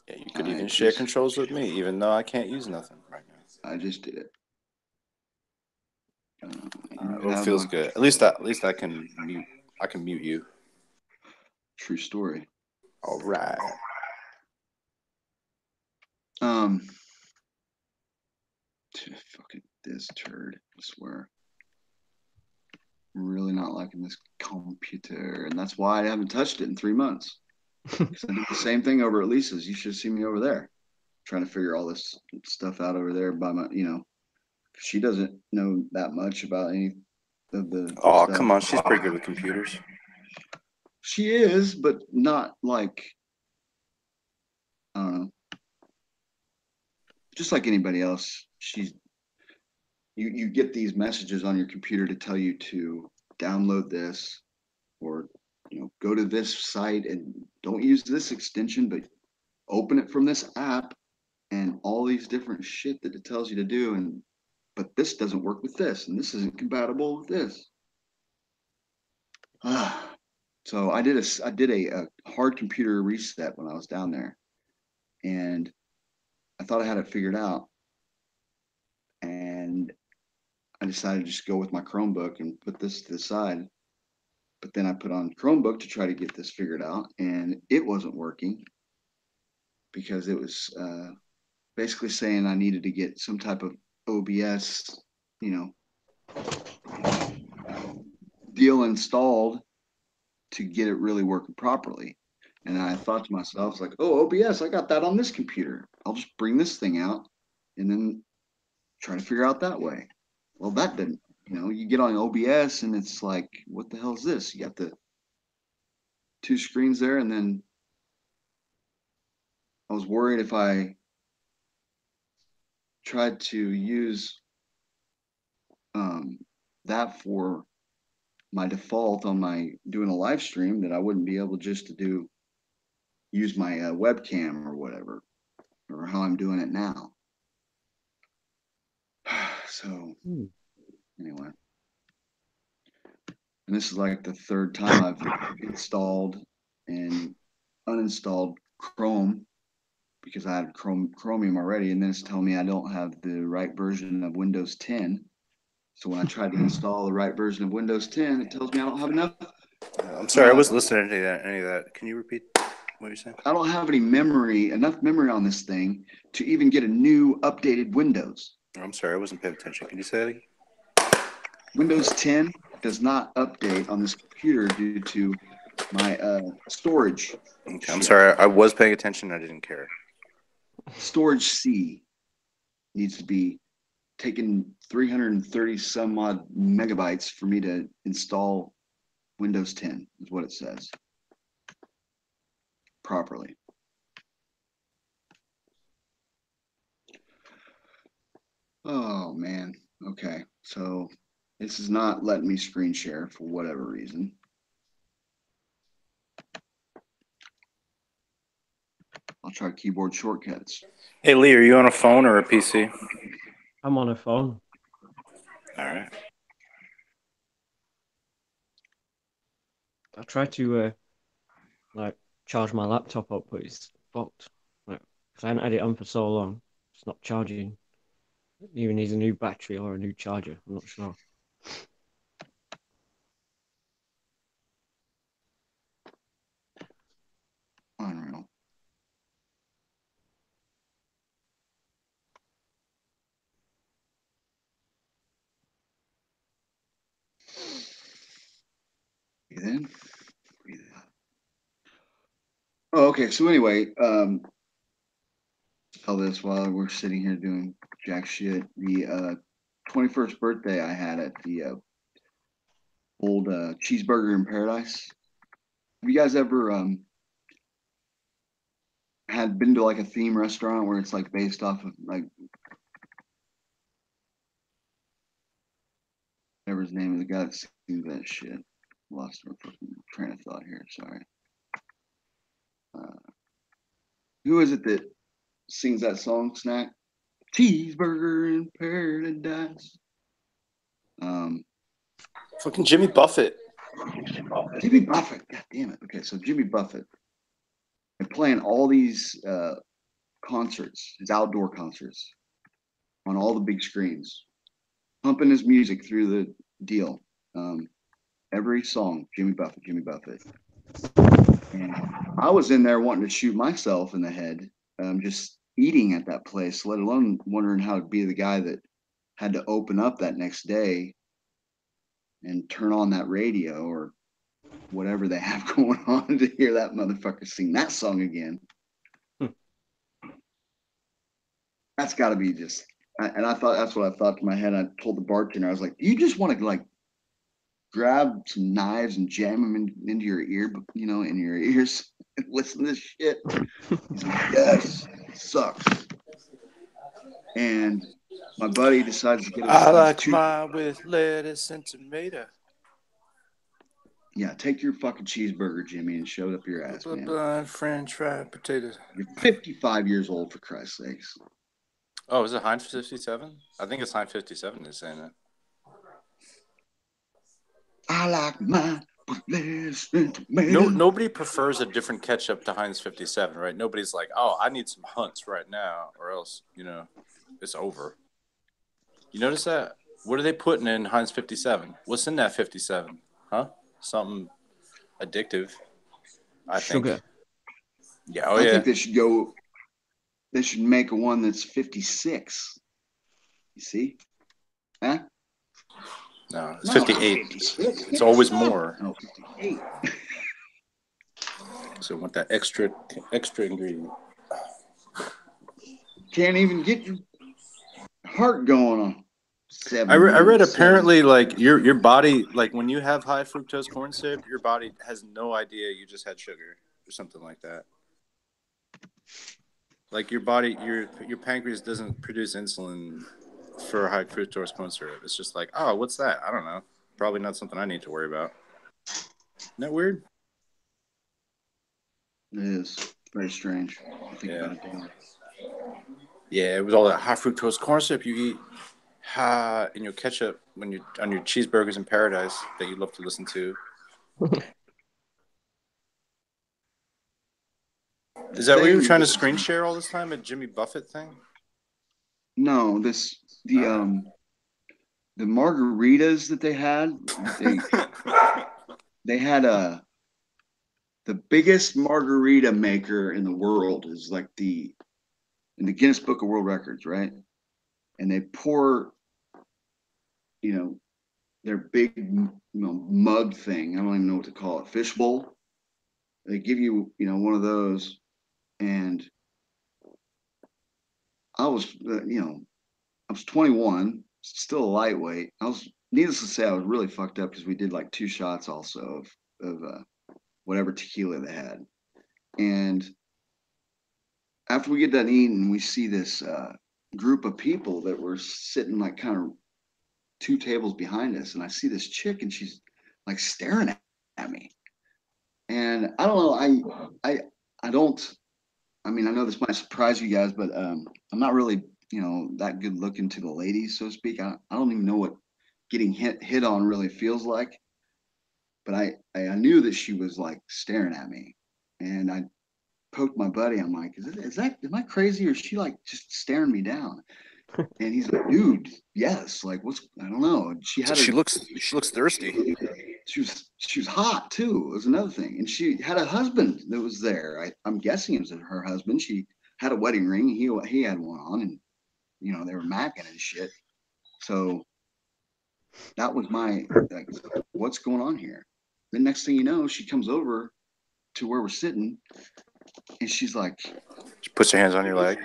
Yeah, you could even share controls with me, even though I can't use nothing right now. I just did it. Well, it feels good. At least I can mute. I can mute you. True story. All right. Fucking this turd, I swear. I'm really not liking this computer, and that's why I haven't touched it in 3 months. Because I did the same thing over at Lisa's. You should see me over there, trying to figure all this stuff out over there by my, she doesn't know that much about any of the Oh, stuff. come on. She's pretty good with computers. She is, but not like, I don't know. Just like anybody else, you get these messages on your computer to tell you to download this, or go to this site and don't use this extension, but open it from this app, and all these different shit that it tells you to do, but this doesn't work with this, and this isn't compatible with this. So I did a hard computer reset when I was down there, and I thought I had it figured out, and I decided to just go with my Chromebook and put this to the side. But then I put on Chromebook to try to get this figured out, and it wasn't working because it was basically saying I needed to get some type of OBS, deal installed to get it really working properly. And I thought to myself, like, oh, OBS, I got that on this computer. I'll just bring this thing out and then try to figure out that way. Well, that didn't, you get on OBS and it's like, what the hell is this? You got the 2 screens there, and then I was worried if I tried to use that for my default on my doing a live stream, that I wouldn't be able just to use my webcam or whatever, or how I'm doing it now. So anyway, and this is like the 3rd time I've installed and uninstalled Chrome, because I had Chromium already, and then it's telling me I don't have the right version of Windows 10. So when I tried to install the right version of Windows 10, it tells me I don't have enough. I'm sorry, I wasn't listening to any of that. Can you repeat what you're saying? I don't have enough memory on this thing to even get a new updated Windows. I'm sorry, I wasn't paying attention. Can you say that again? Windows 10 does not update on this computer due to my storage. Okay, I'm sorry, I was paying attention. I didn't care. Storage C needs to be taken 330 some odd megabytes for me to install Windows 10, is what it says, properly. Oh man. Okay. So this is not letting me screen share for whatever reason. I'll try keyboard shortcuts. Hey Lee, are you on a phone or a PC? I'm on a phone. All right. I tried to charge my laptop up, but it's fucked. Because I hadn't had it on for so long. It's not charging. It even needs a new battery or a new charger. I'm not sure. Unreal. Breathe in, breathe out. Oh, okay. So anyway, tell this while we're sitting here doing jack shit. The 21st birthday I had at the old Cheeseburger in Paradise. Have you guys ever had been to like a theme restaurant where it's like based off of like whatever's the name of the guy that sings that shit? Lost my fucking train of thought here. Sorry. Who is it that sings that song? Snack. Cheeseburger in Paradise. Fucking Jimmy Buffett. Jimmy Buffett. God damn it. Okay, so Jimmy Buffett. They're playing all these concerts, his outdoor concerts, on all the big screens, pumping his music through the deal. Every song, Jimmy Buffett, Jimmy Buffett. And I was in there wanting to shoot myself in the head, just eating at that place, let alone wondering how to be the guy that had to open up that next day and turn on that radio or whatever they have going on to hear that motherfucker sing that song again. That's got to be just. And I thought that's what I thought to my head. I told the bartender, I was like, "Do you just want to like grab some knives and jam them into your ear, in your ears and listen to this shit?" He's like, "Yes, it sucks." And my buddy decides to get us I these like two. mine with lettuce and tomato. Yeah, take your fucking cheeseburger, Jimmy, and shove it up your ass, man. Blind French fried potatoes. You're 55 years old, for Christ's sakes. Oh, is it Heinz 57? I think it's Heinz 57 that's saying that. I like mine with lettuce and tomato. Nobody prefers a different ketchup to Heinz 57, right? Nobody's like, oh, I need some Hunts right now, or else, it's over. You notice that? What are they putting in Heinz 57? What's in that 57? Huh? Something addictive, I think. Sugar. Yeah, I think they should go. They should make a one that's 56. You see? Huh? No, it's 58. It's always more. No, 58. So I want that extra ingredient. Can't even get your heart going on. I read apparently like your body, like when you have high fructose corn syrup, your body has no idea you just had sugar or something like that. Like your body, your pancreas doesn't produce insulin for high fructose corn syrup. It's just like, oh, what's that? I don't know. Probably not something I need to worry about. Isn't that weird? It is very strange. I think about it daily. Yeah, it was all that high fructose corn syrup you eat in your ketchup when you on your cheeseburgers in paradise that you love to listen to. Is that what you were trying to screen share all this time, a Jimmy Buffett thing? No, the margaritas that they had, they had the biggest margarita maker in the world is like in the Guinness Book of World Records, right? And they pour, their big, mug thing. I don't even know what to call it. Fish bowl. They give you, one of those, and I was, I was 21, still a lightweight. Needless to say, I was really fucked up because we did like 2 shots also of whatever tequila they had. And after we get done eating, we see this group of people that were sitting like kind of 2 tables behind us. And I see this chick and she's like staring at me. And I don't know, I don't, I mean, I know this might surprise you guys, but I'm not really, that good looking to the ladies, so to speak. I don't even know what getting hit on really feels like. But I knew that she was like staring at me, and I poked my buddy. I'm like, am I crazy, or is she like just staring me down? And he's like, dude, yes. Like, I don't know. She looks thirsty. She was hot too. Was another thing, and she had a husband that was there. I'm guessing it was her husband. She had a wedding ring. He had one on, and they were macking and shit. So that was my like, what's going on here? The next thing you know, she comes over to where we're sitting, and she's like, she puts her hands on your leg.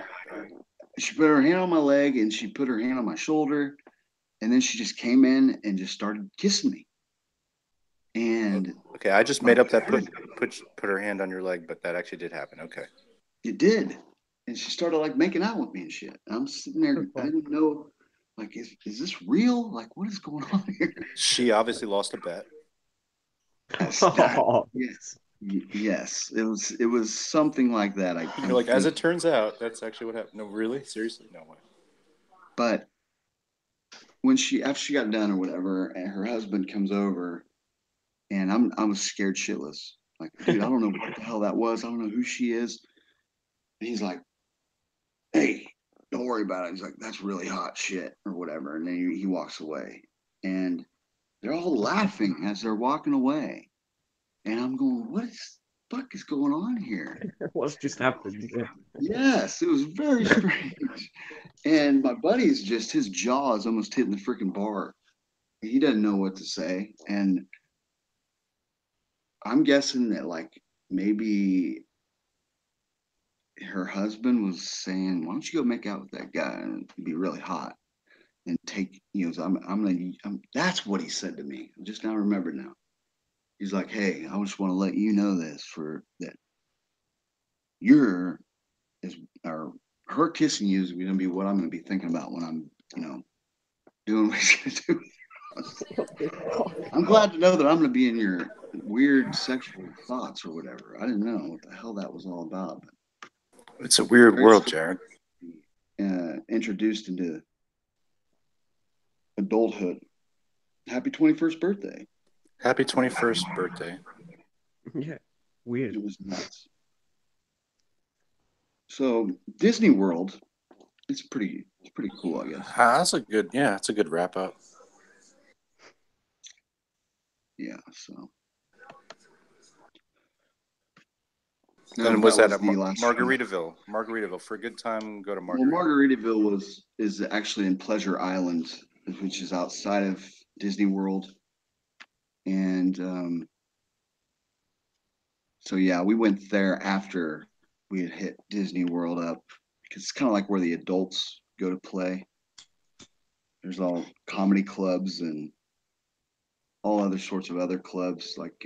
She put her hand on my leg, and she put her hand on my shoulder, and then she just came in and just started kissing me. And okay, I just made up that put her hand on your leg, but that actually did happen. Okay, it did, and she started like making out with me and shit. I'm sitting there, I didn't know, like, is this real? Like, what is going on here? She obviously lost a bet. Yes. Yes, it was something like that. You're like, as it turns out, that's actually what happened. No, really, seriously, no way. But after she got done or whatever, and her husband comes over, and I was scared shitless. Like, dude, I don't know what the hell that was. I don't know who she is. And he's like, hey, don't worry about it. He's like, that's really hot shit or whatever. And then he walks away, and they're all laughing as they're walking away. And I'm going, what is fuck is going on here? What's just happened? Yeah. Yes, it was very strange. And my buddy's just his jaw is almost hitting the freaking bar. He doesn't know what to say. And I'm guessing that like maybe her husband was saying, why don't you go make out with that guy and be really hot and take, so that's what he said to me. I just now remember now. He's like, hey, I just want to let you know this for that you're is or her kissing you is going to be what I'm going to be thinking about when I'm, doing what she's going to do. What the fuck? I'm glad to know that I'm going to be in your weird sexual thoughts or whatever. I didn't know what the hell that was all about. It's a weird Very world, Jared. Introduced into adulthood. Happy 21st birthday. Happy 21st birthday. Yeah. Weird. It was nuts. So Disney World, it's pretty cool, I guess. That's a good wrap up. Yeah, so. And was that was at Margaritaville? Margaritaville. For a good time, go to Margaritaville. Well, Margaritaville is actually in Pleasure Island, which is outside of Disney World. And so yeah, we went there after we had hit Disney World up because it's kind of like where the adults go to play. There's all comedy clubs and all other sorts of other clubs like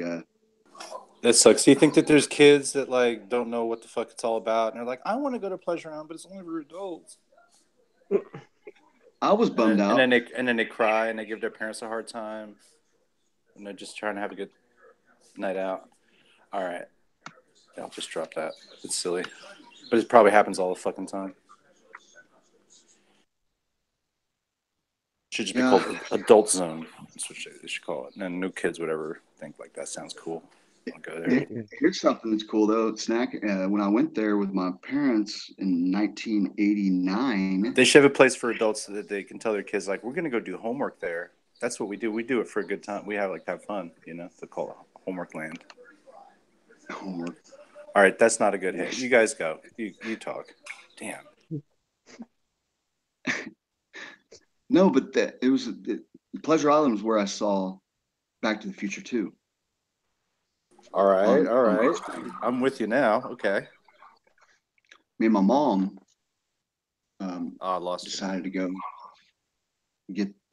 that sucks. Do you think that there's kids that like don't know what the fuck it's all about and they're like, I want to go to Pleasure Island, but it's only for adults? I was bummed out. And then they cry and they give their parents a hard time and they're just trying to have a good night out. All right. I'll just drop that. It's silly. But it probably happens all the fucking time. Should just be called Adult Zone. That's what they should call it. And no kids would ever think like that sounds cool. I'll go there. Here's something that's cool though. Snack. When I went there with my parents in 1989, they should have a place for adults so that they can tell their kids like, we're gonna go do homework there. That's what we do. We do it for a good time. We have fun. They call it homework land. Homework. All right, that's not a good hit. You guys go. You talk. Damn. No, but Pleasure Island was where I saw Back to the Future 2. All right. I'm with you now. Okay. Me and my mom decided to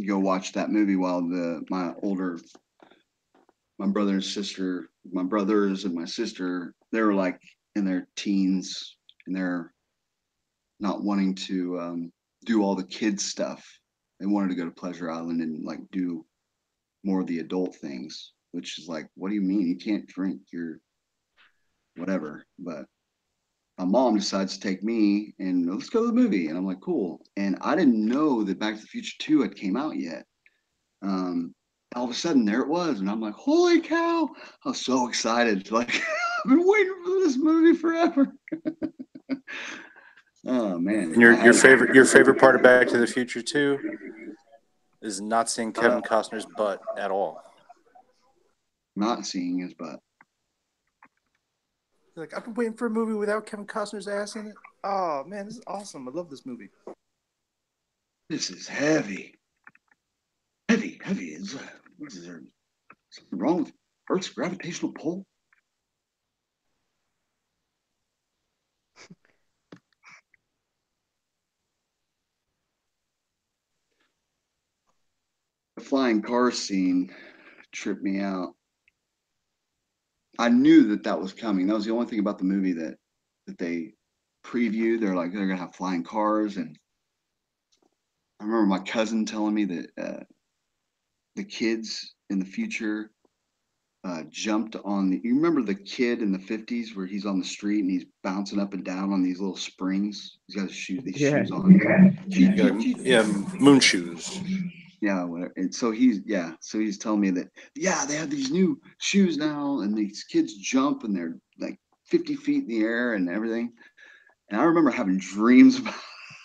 go watch that movie while my brothers and my sister, they were like in their teens and they're not wanting to do all the kids stuff. They wanted to go to Pleasure Island and like do more of the adult things, which is like, what do you mean? You can't drink your whatever. But my mom decides to take me and let's go to the movie. And I'm like, cool. And I didn't know that Back to the Future 2 had came out yet. All of a sudden there it was. And I'm like, holy cow. I was so excited. Like, I've been waiting for this movie forever. Oh man. And your favorite part of Back to the Future 2 is not seeing Kevin Costner's butt at all. Not seeing his butt. Like, I've been waiting for a movie without Kevin Costner's ass in it. Oh man, this is awesome. I love this movie. This is heavy. Heavy. What is there? Something wrong with Earth's gravitational pull? The flying car scene tripped me out. I knew that was coming. That was the only thing about the movie that they previewed. They're like, they're gonna have flying cars, and I remember my cousin telling me that the kids in the future jumped on the. You remember the kid in the 50s where he's on the street and he's bouncing up and down on these little springs. He's got these shoes on. Yeah, moon shoes. Yeah, and so he's telling me that they have these new shoes now, and these kids jump and they're like 50 feet in the air and everything. And I remember having dreams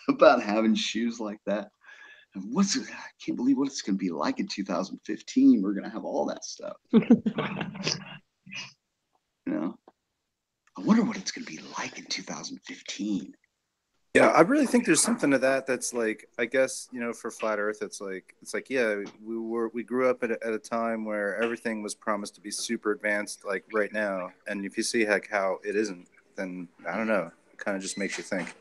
about having shoes like that. And I can't believe what it's going to be like in 2015. We're going to have all that stuff. I wonder what it's going to be like in 2015. Yeah, I really think there's something to that. That's like, I guess, for flat Earth, it's like yeah, we grew up at a time where everything was promised to be super advanced, like right now, and if you see like how it isn't, then I don't know. It kind of just makes you think.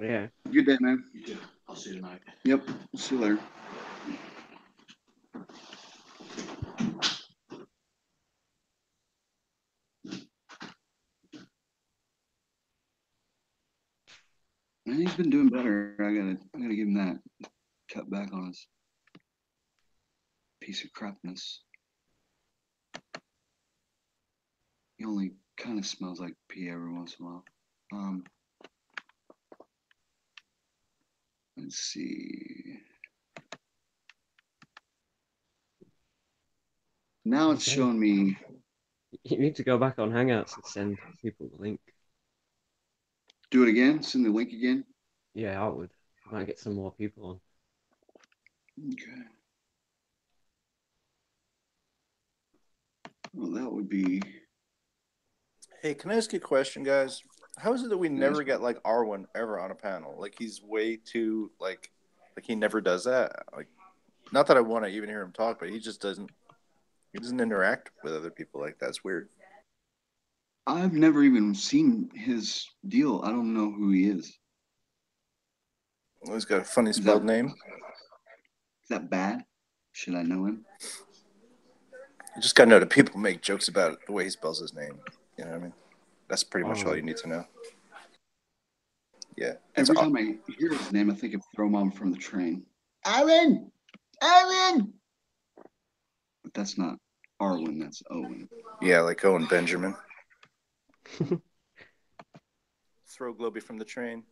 Yeah. Good day, man. You too. I'll see you tonight. Yep. See you later. Man, he's been doing better. I gotta give him that. Cut back on his piece of crapness. He only kind of smells like pee every once in a while. Let's see. Now it's Okay. showing me. You need to go back on Hangouts and send people the link. Do it again. Send the link again. Yeah, I would. Might get some more people on. Okay. Well, that would be. Hey, can I ask you a question, guys? How is it that we Yes. never get like Arwen ever on a panel? Like he's way too like he never does that. Like, not that I want to even hear him talk, but he just doesn't. He doesn't interact with other people like that. It's weird. I've never even seen his deal. I don't know who he is. Well, he's got a funny spelled name. Is that bad? Should I know him? You just gotta know that people make jokes about the way he spells his name. You know what I mean? That's pretty much all Oh. you need to know. Yeah. Every time I hear his name, I think of Throw Mom from the Train. Aaron! Aaron! But that's not Arwen, that's Owen. Yeah, like Owen Benjamin. Throw Globy from the train.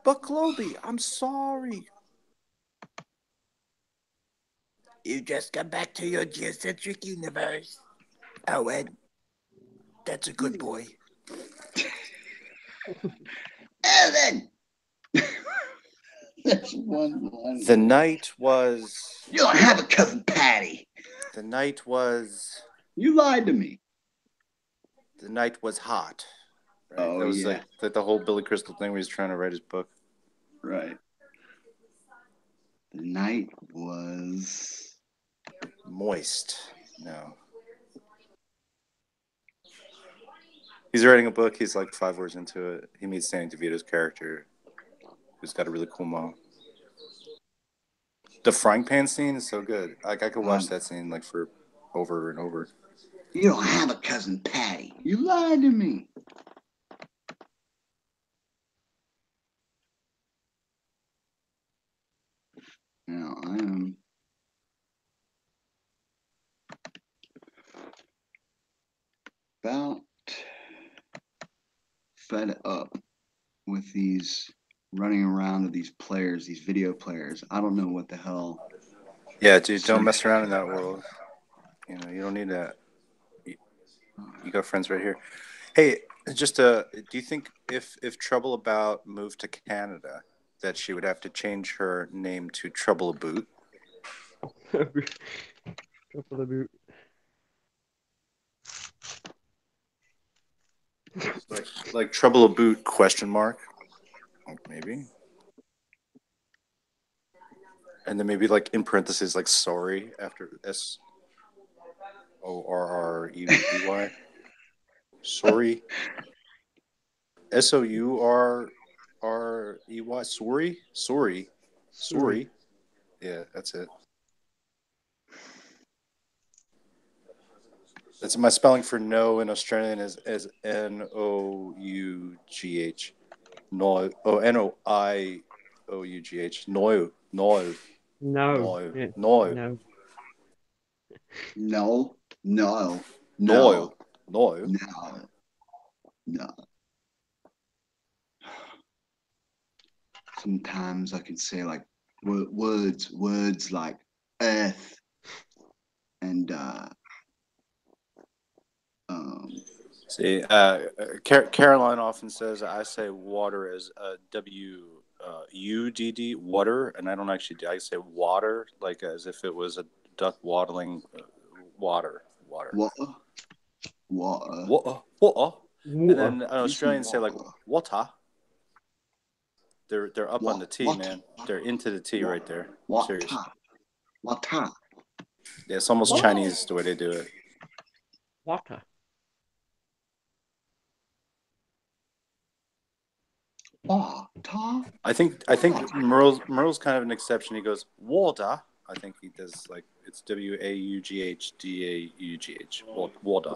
But Globy, I'm sorry. You just got back to your geocentric universe. Owen. That's a good boy. Aaron! That's one line. The night was. You don't have a cousin Patty. The night was. You lied to me. The night was hot. Right? Oh, that was yeah. like the whole Billy Crystal thing where he's trying to write his book. Right. The night was moist. No. He's writing a book. He's like 5 words into it. He meets Danny DeVito's character, who's got a really cool mom. The frying pan scene is so good. Like I could watch that scene like for over and over. You don't have a cousin Patty. You lied to me. Now I am about fed up with these running around of these players, these video players. I don't know what the hell. Yeah, dude, don't mess around in that world. You know, you don't need that. You got friends right here. Hey, just do you think if Trouble About moved to Canada, that she would have to change her name to Trouble About? Trouble About. Like Trouble About question mark? Maybe. And then maybe like in parentheses like sorry after SORREY. Sorry. SOURREY. Sorry. Sorry. Yeah, that's it. That's my spelling for no in Australian is NOUGH. No. Oh, NOIOUGH. No. No. No. No. Yeah. No. No. No, no, No. no, No. no, no. Sometimes I can say like words like earth and See, Caroline often says I say water as WUDD, water, and I don't actually. I say water like as if it was a duck waddling Water. Water. And then Australians say like water. They're up on the T, man. They're into the T right there. Serious. Water. Yeah, it's almost Chinese the way they do it. Water. I think Merle's kind of an exception. He goes water. I think he does like it's WAUGHDAUGH. Water.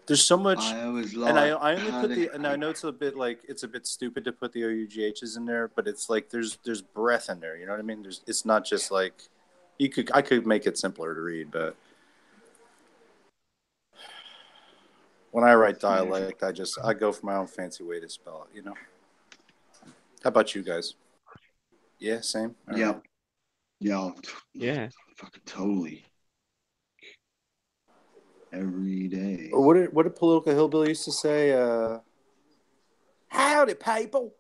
There's so much, I only put and I know it's a bit stupid to put the OUGHs in there, but it's like there's breath in there. You know what I mean? It's not just like I could make it simpler to read, but when I write dialect, I go for my own fancy way to spell it. You know. How about you guys? Yeah, same. Yeah. Right. Yeah. Fucking totally. Every day. Or what did Political Hillbilly used to say? Howdy, people.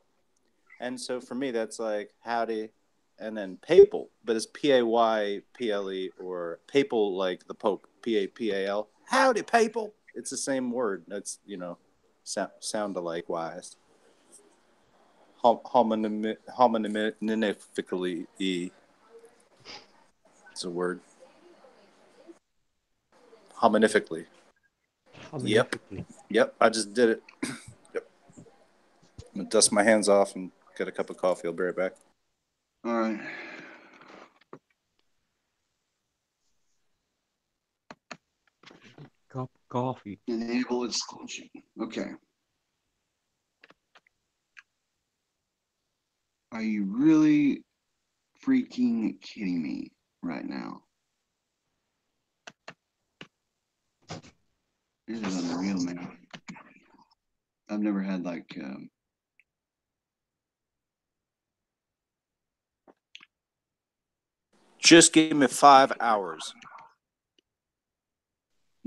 And so for me, that's like howdy, and then papal, but it's PAYPLE or papal like the Pope, PAPAL. Howdy, papal. It's the same word. That's sound alike wise. Homonymifically, it's a word. Homonyphically. Yep. I just did it. Yep. I'm gonna dust my hands off and get a cup of coffee. I'll be right back. All right. Cup of coffee. Enable exclusion. Okay. Are you really freaking kidding me right now? This is unreal, man. I've never had like Just give me 5 hours.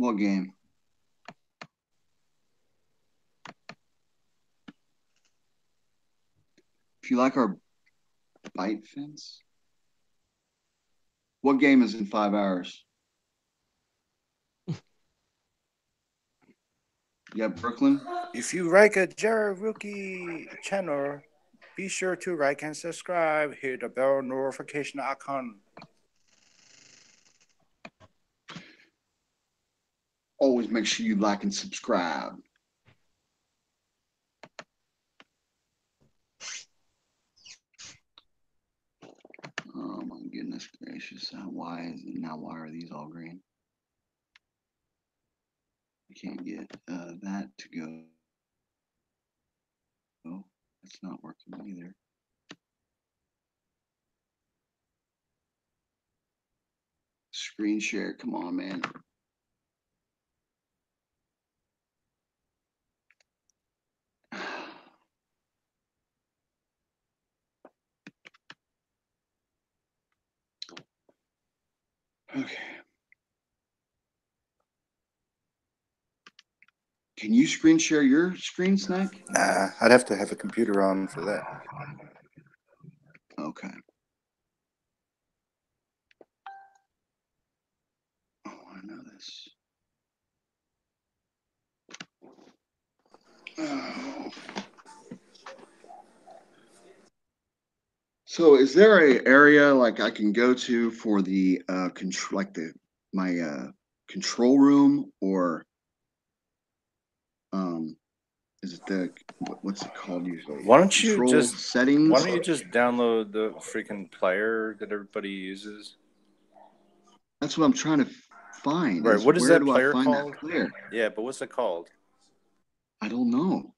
what game? If you like our bite fence, what game is in 5 hours? You got Brooklyn? If you like a Jerry Rookie channel, be sure to like and subscribe. Hit the bell notification icon. Always make sure you like and subscribe. Oh my goodness gracious. Why are these all green? I can't get that to go. Oh, it's not working either. Screen share, come on, man. Okay. Can you screen share your screen, Snack? Nah, I'd have to have a computer on for that. Okay. Oh, I know this. Oh. So, is there a area like I can go to for the control, like my control room, or is it what's it called usually? Why don't you Control settings? Why don't you just download the freaking player that everybody uses? That's what I'm trying to find. Right. What is that do player I find called? that player? Yeah, but what's it called? I don't know.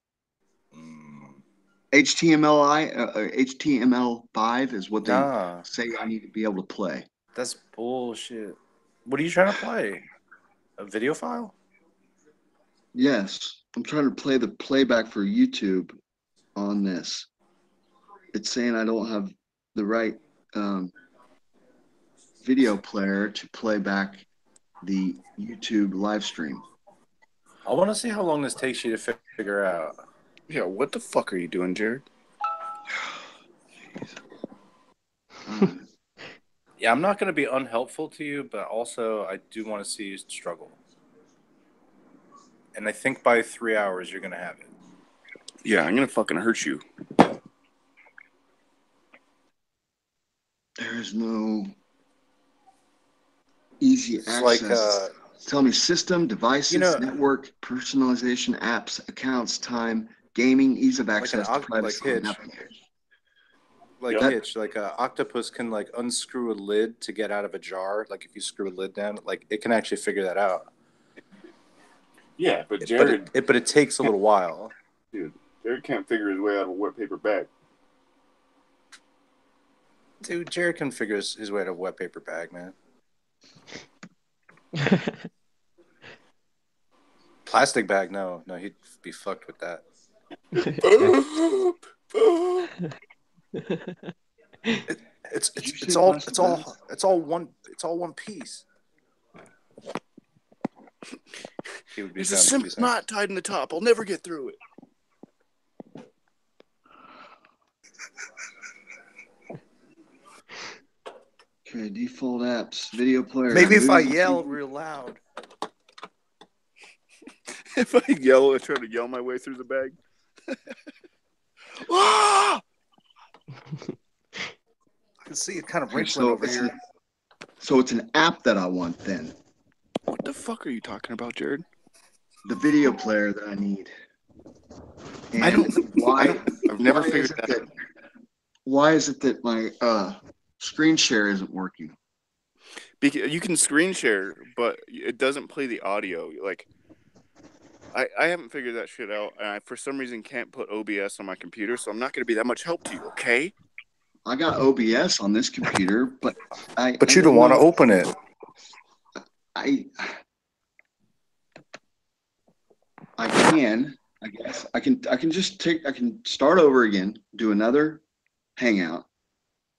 HTML5 is what they say I need to be able to play. That's bullshit. What are you trying to play? A video file? Yes, I'm trying to play the playback for YouTube on this. It's saying I don't have the right video player to play back the YouTube live stream. I want to see how long this takes you to figure out. Yeah, what the fuck are you doing, Jared? Yeah, I'm not going to be unhelpful to you, but also I do want to see you struggle. And I think by 3 hours you're going to have it. Yeah, I'm gonna fucking hurt you. There is no easy It's access. Tell me system, devices, you know, network, personalization, apps, accounts, time, gaming, ease of like access to like privacy and Hitch, application. like Yep. Hitch, like a octopus can like unscrew a lid to get out of a jar. Like if you screw a lid down, like it can actually figure that out. Yeah, but But Jared, it takes a little while. dude, Jared can't figure his way out of a wet paper bag. Dude, Jared can figure his way to a wet paper bag, man. Plastic bag, no, he'd be fucked with that. It's all one piece. He would be There's a found to simple be knot tied in the top. I'll never get through it. Okay, default apps, video player. Maybe if I movies, yell TV. real loud. If I try to yell my way through the bag. Ah! I can see it kind of Okay, wrinkling over here. So it's an app that I want then. What the fuck are you talking about, Jared? The video player that I need. And I've never figured that out. Why is it that my screen share isn't working? Because you can screen share, but it doesn't play the audio. Like, I haven't figured that shit out, and I for some reason can't put OBS on my computer, so I'm not going to be that much help to you. Okay? I got OBS on this computer, but But you don't want to open it. I can, I guess. I can start over again, do another hangout.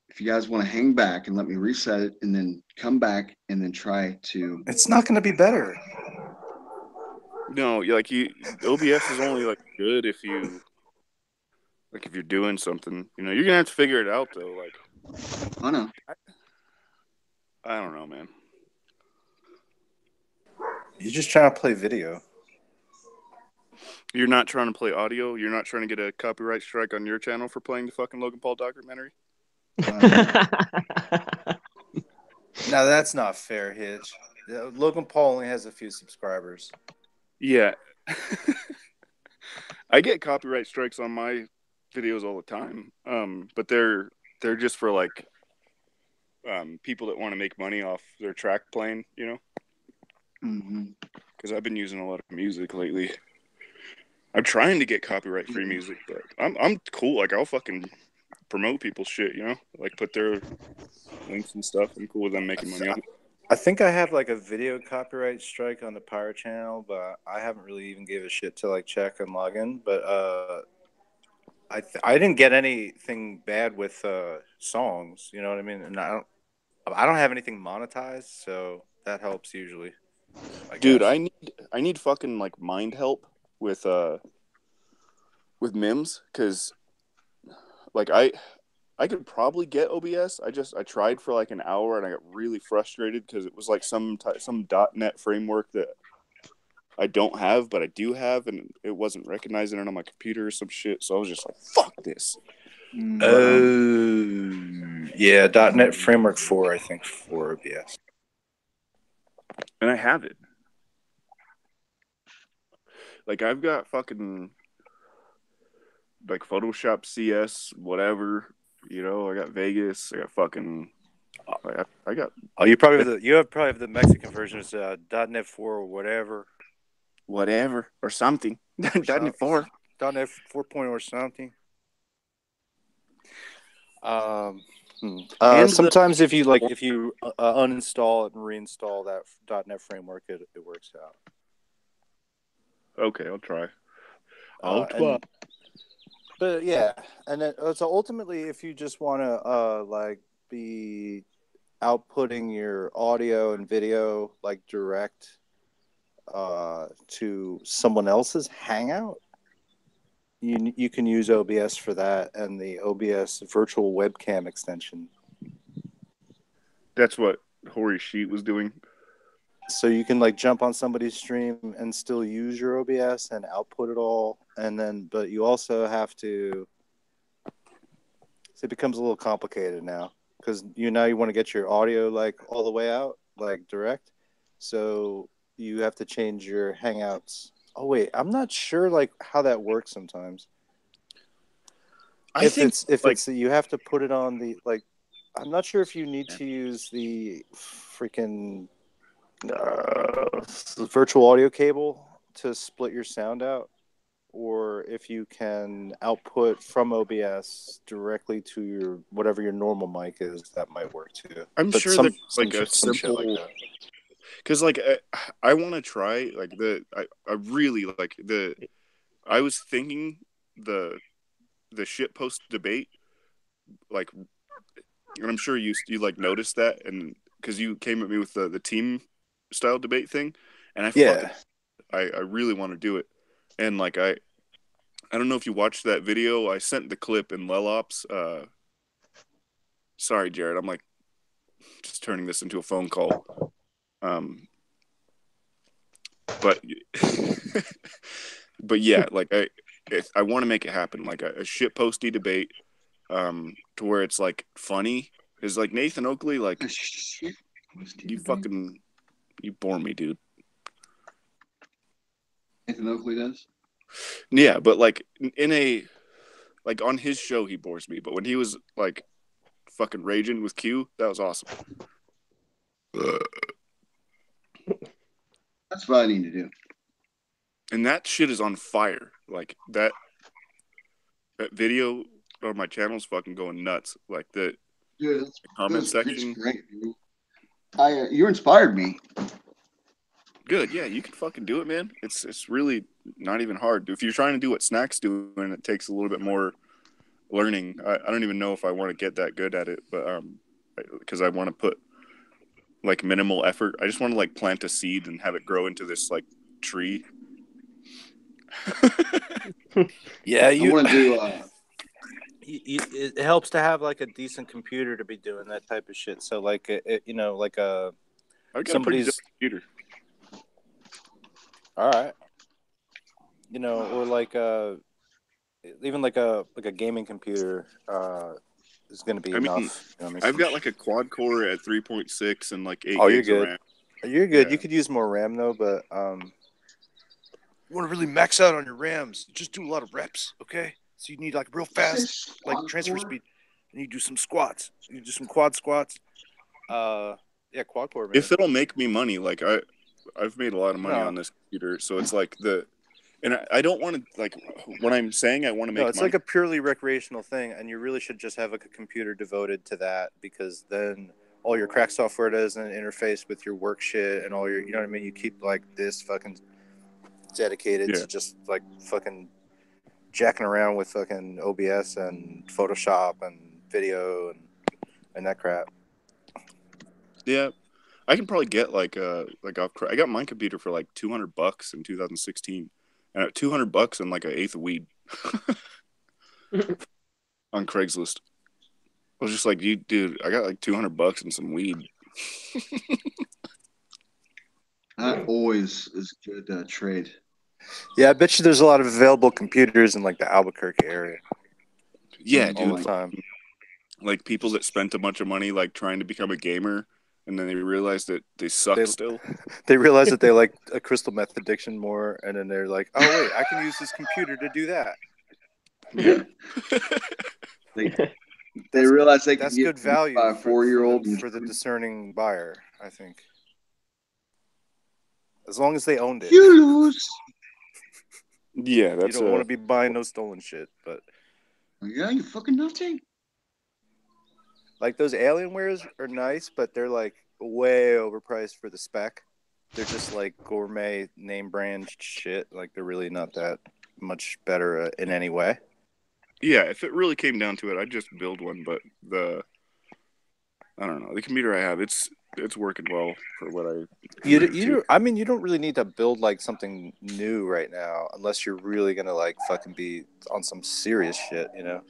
If you guys want to hang back and let me reset it and then come back and then try to. It's not going to be better. No, OBS is only like good if you if you're doing something. You know, you're gonna have to figure it out though. Like, I know. I don't know, man. You're just trying to play video. You're not trying to play audio. You're not trying to get a copyright strike on your channel for playing the fucking Logan Paul documentary. Now that's not fair, Hitch. Logan Paul only has a few subscribers. Yeah. I get copyright strikes on my videos all the time. But they're just for like people that want to make money off their track playing, you know? Mm-hmm. Because I've been using a lot of music lately. I'm trying to get copyright free music, but I'm cool. Like I'll fucking promote people's shit, you know? Like put their links and stuff. I'm cool with them making money on it. I think I have like a video copyright strike on the Pirate channel, but I haven't really even gave a shit to like check and log in. But I didn't get anything bad with songs, you know what I mean? And I don't have anything monetized, so that helps usually. Dude, I need fucking like mind help with Mims, because like I could probably get OBS. I tried for like an hour and I got really frustrated because it was like some .NET framework that I don't have, but I do have, and it wasn't recognizing it on my computer or some shit. So I was just like, "Fuck this." Yeah, .NET Framework 4, I think, for OBS. And I have it. Like I've got fucking like Photoshop CS, whatever. You know, I got Vegas. I got fucking. I got. Oh, you probably have the Mexican version. It's .NET 4 or whatever. Whatever or something. .NET 4. .NET 4.0 or something. Sometimes if you uninstall it and reinstall that .NET framework, it works out. Okay, I'll try. But yeah, and then so ultimately, if you just want to be outputting your audio and video like direct to someone else's Hangout, you can use OBS for that and the OBS virtual webcam extension. That's what Hori Sheet was doing. So you can like jump on somebody's stream and still use your OBS and output it all, and then but you also have to. So it becomes a little complicated now because you want to get your audio like all the way out, like direct. So you have to change your Hangouts. Oh wait, I'm not sure like how that works sometimes. If it's you have to put it on the like. I'm not sure if you need to use the freaking virtual audio cable to split your sound out, or if you can output from OBS directly to your whatever your normal mic is, that might work too. I'm But sure there's like a simple, like because like I want to try like I really like I was thinking the shit post debate, like, and I'm sure you like noticed that, and because you came at me with the team style debate thing, and I really want to do it, and like I don't know if you watched that video. I sent the clip in Lelops. Sorry, Jared. I'm like just turning this into a phone call. But but yeah, like I want to make it happen, like a shit posty debate, to where it's like funny. Is like Nathan Oakley, like you bore me, dude. Nathan Oakley does. Yeah, but like in a like on his show he bores me, but when he was like fucking raging with Q, that was awesome. That's what I need to do. And that shit is on fire. Like that video on my channel is fucking going nuts. Like the comment section. It's great, dude. You inspired me. Good, yeah, you can fucking do it, man. It's really not even hard. If you're trying to do what Snack's doing, it takes a little bit more learning. I don't even know if I want to get that good at it, but because I want to put like minimal effort. I just want to like plant a seed and have it grow into this like tree. yeah, I want to do. It helps to have like a decent computer to be doing that type of shit. So like like I've got somebody's a pretty computer. All right. Or like even like a gaming computer is going to be enough. I've got like a quad core at 3.6 and like 8 you're gigs good. of RAM. You're good. Yeah. You could use more RAM though, but you want to really max out on your RAMs. Just do a lot of reps, okay? So you need like real fast like transfer speed, and you do some squats. You do some quad squats. Yeah, quad core. Man. If it'll make me money, like I've made a lot of money on this computer, so it's like and I don't want to like when I'm saying I want to make. No, it's money, like a purely recreational thing, and you really should just have like a computer devoted to that, because then all your crack software doesn't interface with your work shit and all your, you know what I mean? You keep like this fucking dedicated to just like fucking jacking around with fucking OBS and Photoshop and video and that crap. Yeah, I can probably get like I got my computer for like $200 in 2016, and at $200 and like an eighth of weed on Craigslist. I was just like, dude, I got like $200 and some weed. That always is good trade. Yeah, I bet you there's a lot of available computers in like the Albuquerque area. Yeah, all dude. the time. Like people that spent a bunch of money like trying to become a gamer, and then they realize that they suck still. They realize that they like a crystal meth addiction more, and then they're like, oh wait, I can use this computer to do that. Yeah. They realize they can that's get good value by a 4-year-old for the discerning buyer, I think. As long as they owned it. You lose. Yeah, that's you don't want to be buying no stolen shit, but yeah, you fucking nothing. Like those Alienwares are nice, but they're like way overpriced for the spec. They're just like gourmet name brand shit. Like they're really not that much better in any way. Yeah, if it really came down to it, I'd just build one. But I don't know, the computer I have, it's working well for what I. I mean, you don't really need to build like something new right now, unless you're really gonna like fucking be on some serious shit, you know.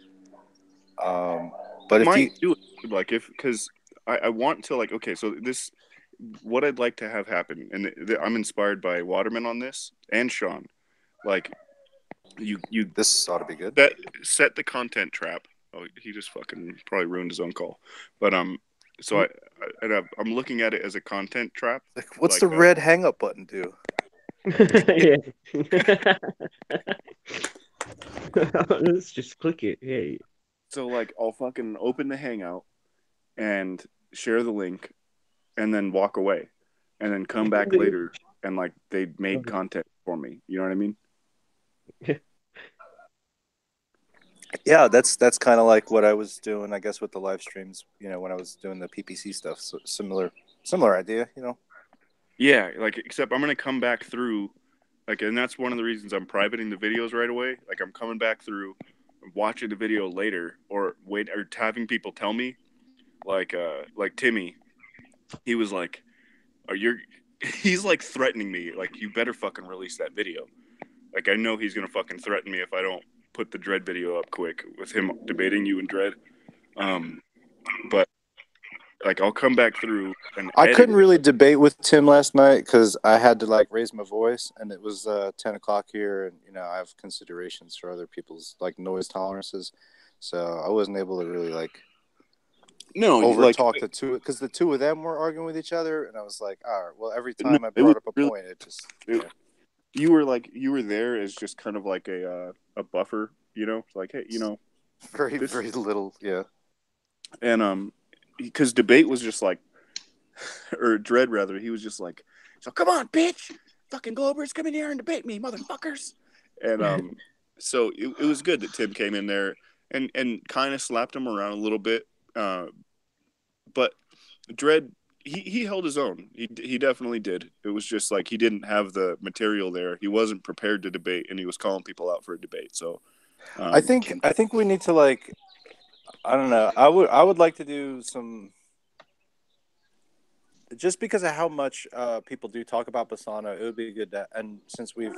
But if you do it, like because I want to like, okay, so this, what I'd like to have happen, and I'm inspired by Waterman on this and Sean. Like, you This ought to be good. set the content trap. Oh, he just fucking probably ruined his own call. But so I'm looking at it as a content trap. Like, what's Like, the red hang up button do? Yeah. Let's just click it. Yeah. So like, I'll fucking open the Hangout and share the link, and then walk away, and then come back later, and like they made content for me. You know what I mean? Yeah, that's kind of like what I was doing, I guess, with the live streams. You know, when I was doing the PPC stuff. So similar idea. You know. Yeah, like except I'm gonna come back through, like, and that's one of the reasons I'm privating the videos right away. Like I'm coming back through, watching the video later, or having people tell me, like Timmy, he was like, "Are you?" He's like threatening me, like, "You better fucking release that video." Like I know he's gonna fucking threaten me if I don't put the Dread video up quick with him debating you and Dread. But like I'll come back through and I edit couldn't it. really debate with Tim last night because I had to like raise my voice, and it was 10 o'clock here, and you know I have considerations for other people's like noise tolerances, so I wasn't able to really like over talk the two, because the two of them were arguing with each other, and I was like, all right, well, every time I brought up a point, it just you were there as just kind of like a buffer, you know, like, hey, you know, very little, yeah. And because debate was just like, or Dread rather, he was just like, so come on, bitch, fucking Globers, come in here and debate me, motherfuckers. And so it was good that Tim came in there and kind of slapped him around a little bit, but Dread, he held his own. He definitely did. It was just like he didn't have the material there. He wasn't prepared to debate, and he was calling people out for a debate. So I think we need to like, I don't know. I would like to do some, just because of how much people do talk about Basano. It would be good to, and since we've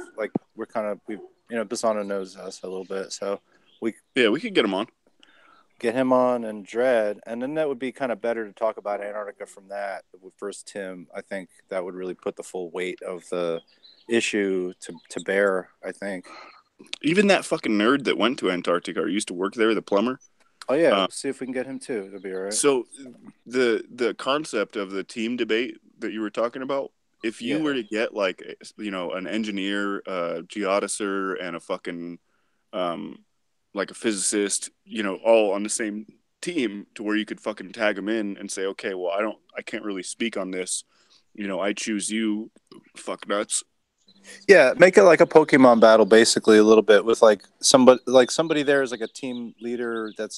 Basano knows us a little bit, so we could get him on. Get him on and Dread, and then that would be kind of better to talk about Antarctica from that with first Tim. I think that would really put the full weight of the issue to bear, I think. Even that fucking nerd that went to Antarctica or used to work there, the plumber. Oh yeah, see if we can get him too. It'll be all right. So the concept of the team debate that you were talking about, if you were to get like, you know, an engineer, a geodeszer, and a fucking like a physicist, you know, all on the same team, to where you could fucking tag them in and say, okay, well, I can't really speak on this, you know, I choose you, fuck nuts. Yeah, make it like a Pokemon battle, basically, a little bit, with like somebody there is like a team leader that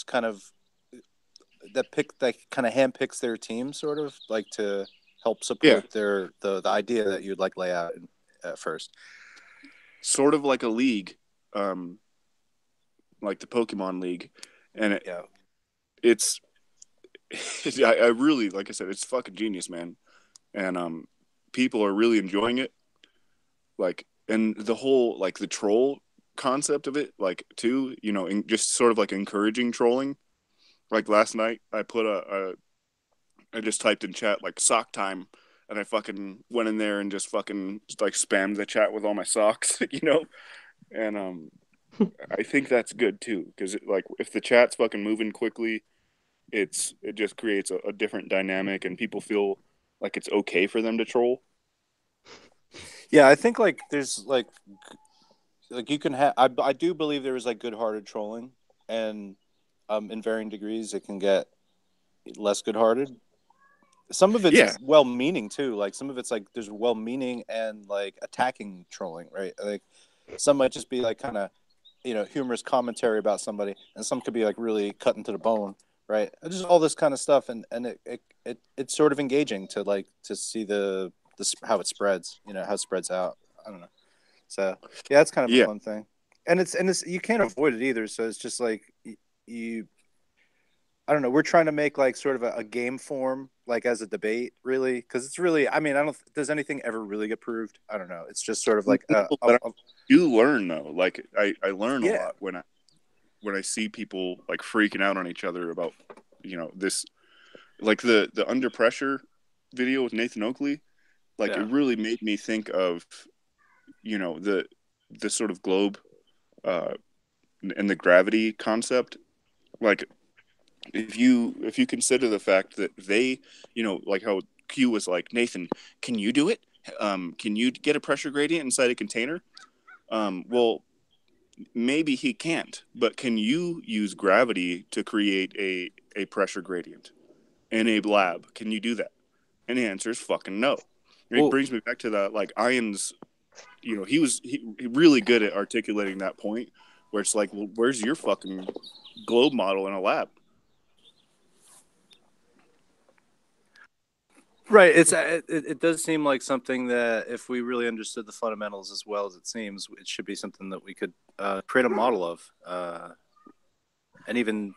kind of handpicks their team, sort of like to help support the idea that you'd like lay out at first. Sort of like a league, like the Pokemon League, and it's I really, like I said, it's fucking genius, man, and people are really enjoying it, like, and the whole like the troll concept of it, like, too, you know, just sort of like encouraging trolling. Like last night, I put I just typed in chat like sock time, and I fucking went in there and just fucking like spammed the chat with all my socks, you know, and I think that's good too, because like if the chat's fucking moving quickly, it just creates a different dynamic, and people feel like it's okay for them to troll. Yeah, I think like there's like you can have. I do believe there is like good-hearted trolling, and in varying degrees, it can get less good-hearted. Some of it's well-meaning too. Like some of it's like there's well-meaning and like attacking trolling, right? Like some might just be like kind of, you know, humorous commentary about somebody, and some could be like really cutting to the bone, right? Just all this kind of stuff, and it's sort of engaging to see the how it spreads, you know, how it spreads out. I don't know. So yeah, it's kind of a fun thing, and it's you can't avoid it either. So it's just like you. I don't know. We're trying to make like sort of a game form, like as a debate, really, because it's really. I mean, I don't. Does anything ever really get proved? I don't know. It's just sort of like you learn though. Like I learn a lot when I see people like freaking out on each other about, you know, this like the Under Pressure video with Nathan Oakley, like Yeah. it really made me think of, the sort of globe, and the gravity concept. Like if you consider the fact that they, like how Q was like, Nathan, can you do it? Can you get a pressure gradient inside a container? Well, maybe he can't, but can you use gravity to create a pressure gradient in a lab? Can you do that? And the answer is fucking no. And it brings me back to that, like Ian's, he really good at articulating that point where it's like, well, where's your fucking globe model in a lab? Right. It does seem like something that if we really understood the fundamentals as well as it seems, it should be something that we could create a model of, and even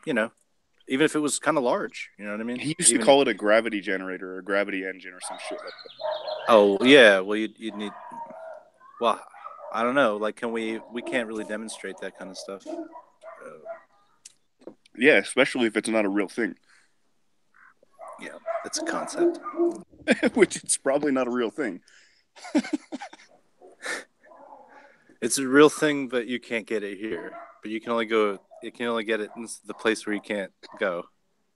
even if it was kind of large, you know what I mean? He used even, to call it a gravity generator or a gravity engine or some shit like that. Oh yeah, well you'd need. Well, I don't know. Like, we can't really demonstrate that kind of stuff. Yeah, especially if it's not a real thing. Yeah, it's a concept. Which it's probably not a real thing. It's a real thing, but you can't get it here. But you can only go. You can only get it in the place where you can't go.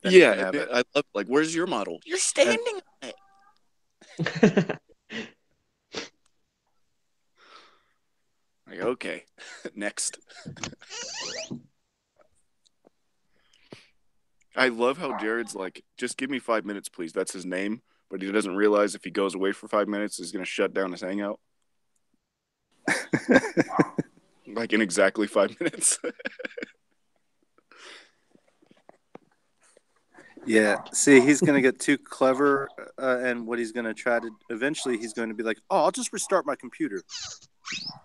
Then you can have it. I love, like, where's your model? You're standing on it. Like, okay, next. I love how Jared's like, just give me 5 minutes, please. That's his name, but he doesn't realize if he goes away for 5 minutes, he's gonna shut down his hangout. Like in exactly 5 minutes. Yeah. See, he's going to get too clever, and what he's going to try to eventually, he's going to be like, "Oh, I'll just restart my computer,"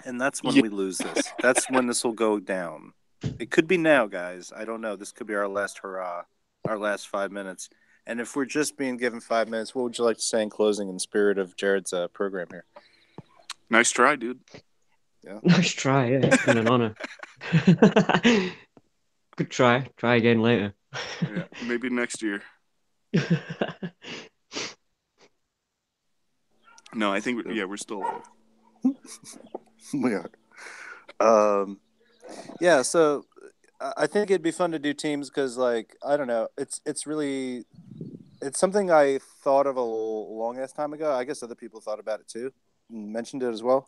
and that's when we lose this. That's when this will go down. It could be now, guys. I don't know. This could be our last hurrah, our last 5 minutes. And if we're just being given 5 minutes, what would you like to say in closing in the spirit of Jared's program here? Nice try, dude. Yeah. Nice try. Yeah, it's been an honor. Good try. Try again later. Yeah, maybe next year. No, I think we're still alive. We are. Yeah, so I think it'd be fun to do teams because, like, I don't know, it's something I thought of a long ass time ago. I guess other people thought about it too, and mentioned it as well.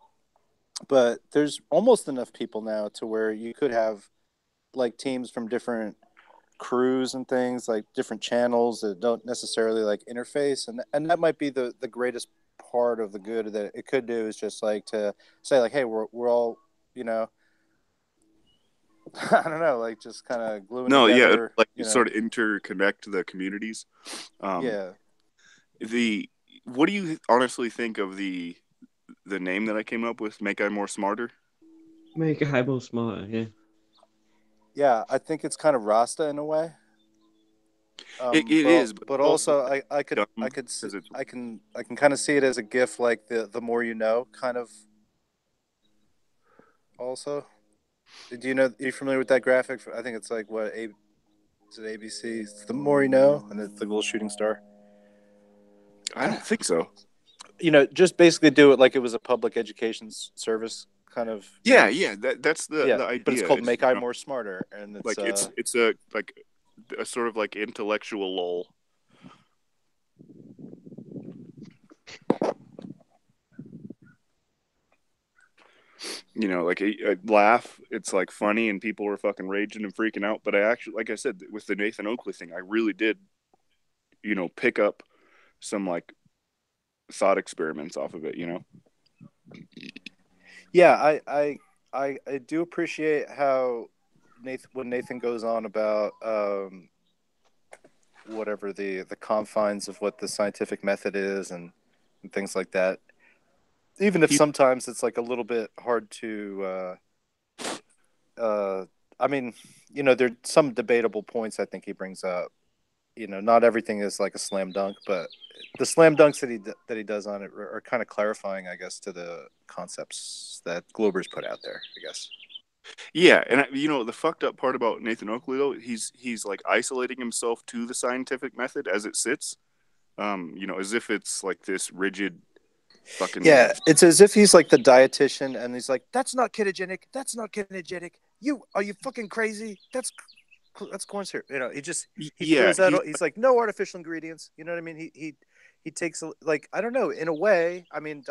But there's almost enough people now to where you could have like teams from different crews and things, like different channels that don't necessarily like interface, and that might be the greatest part of the good that it could do is just like to say like, hey, we're all, you know, I don't know, like just kind of gluing together. Like you sort of interconnect the communities. Yeah. What do you honestly think of the name that I came up with? Make I More Smarter. Make a highball smarter. Yeah. Yeah, I think it's kind of Rasta in a way. It is, but also I can kind of see it as a gift, like the more you know, kind of. Also, do you know? Are you familiar with that graphic? I think it's like is it ABC? It's the more you know, and it's the little shooting star. I don't think so. Just basically do it like it was a public education service kind of. Yeah. That's the idea. But it's called Make I More Smarter, and it's like it's a like a sort of like intellectual lull. Like a laugh. It's like funny, and people were fucking raging and freaking out. But I actually, like I said, with the Nathan Oakley thing, I really did, pick up some like thought experiments off of it. Yeah, I do appreciate how when Nathan goes on about whatever the confines of what the scientific method is and things like that. Even if sometimes it's like a little bit hard to, I mean, there's some debatable points I think he brings up. Not everything is like a slam dunk, but the slam dunks that he does on it are kind of clarifying, I guess, to the concepts that Glober's put out there, I guess. Yeah, and the fucked up part about Nathan Oakley though, he's like isolating himself to the scientific method as it sits. As if it's like this rigid fucking. Yeah, it's as if he's like the dietitian, and he's like, "That's not ketogenic. That's not ketogenic. Are you fucking crazy? That's corn syrup." He Yeah, throws out. He's like, no artificial ingredients. You know what I mean? He takes like, I don't know. In a way, I mean,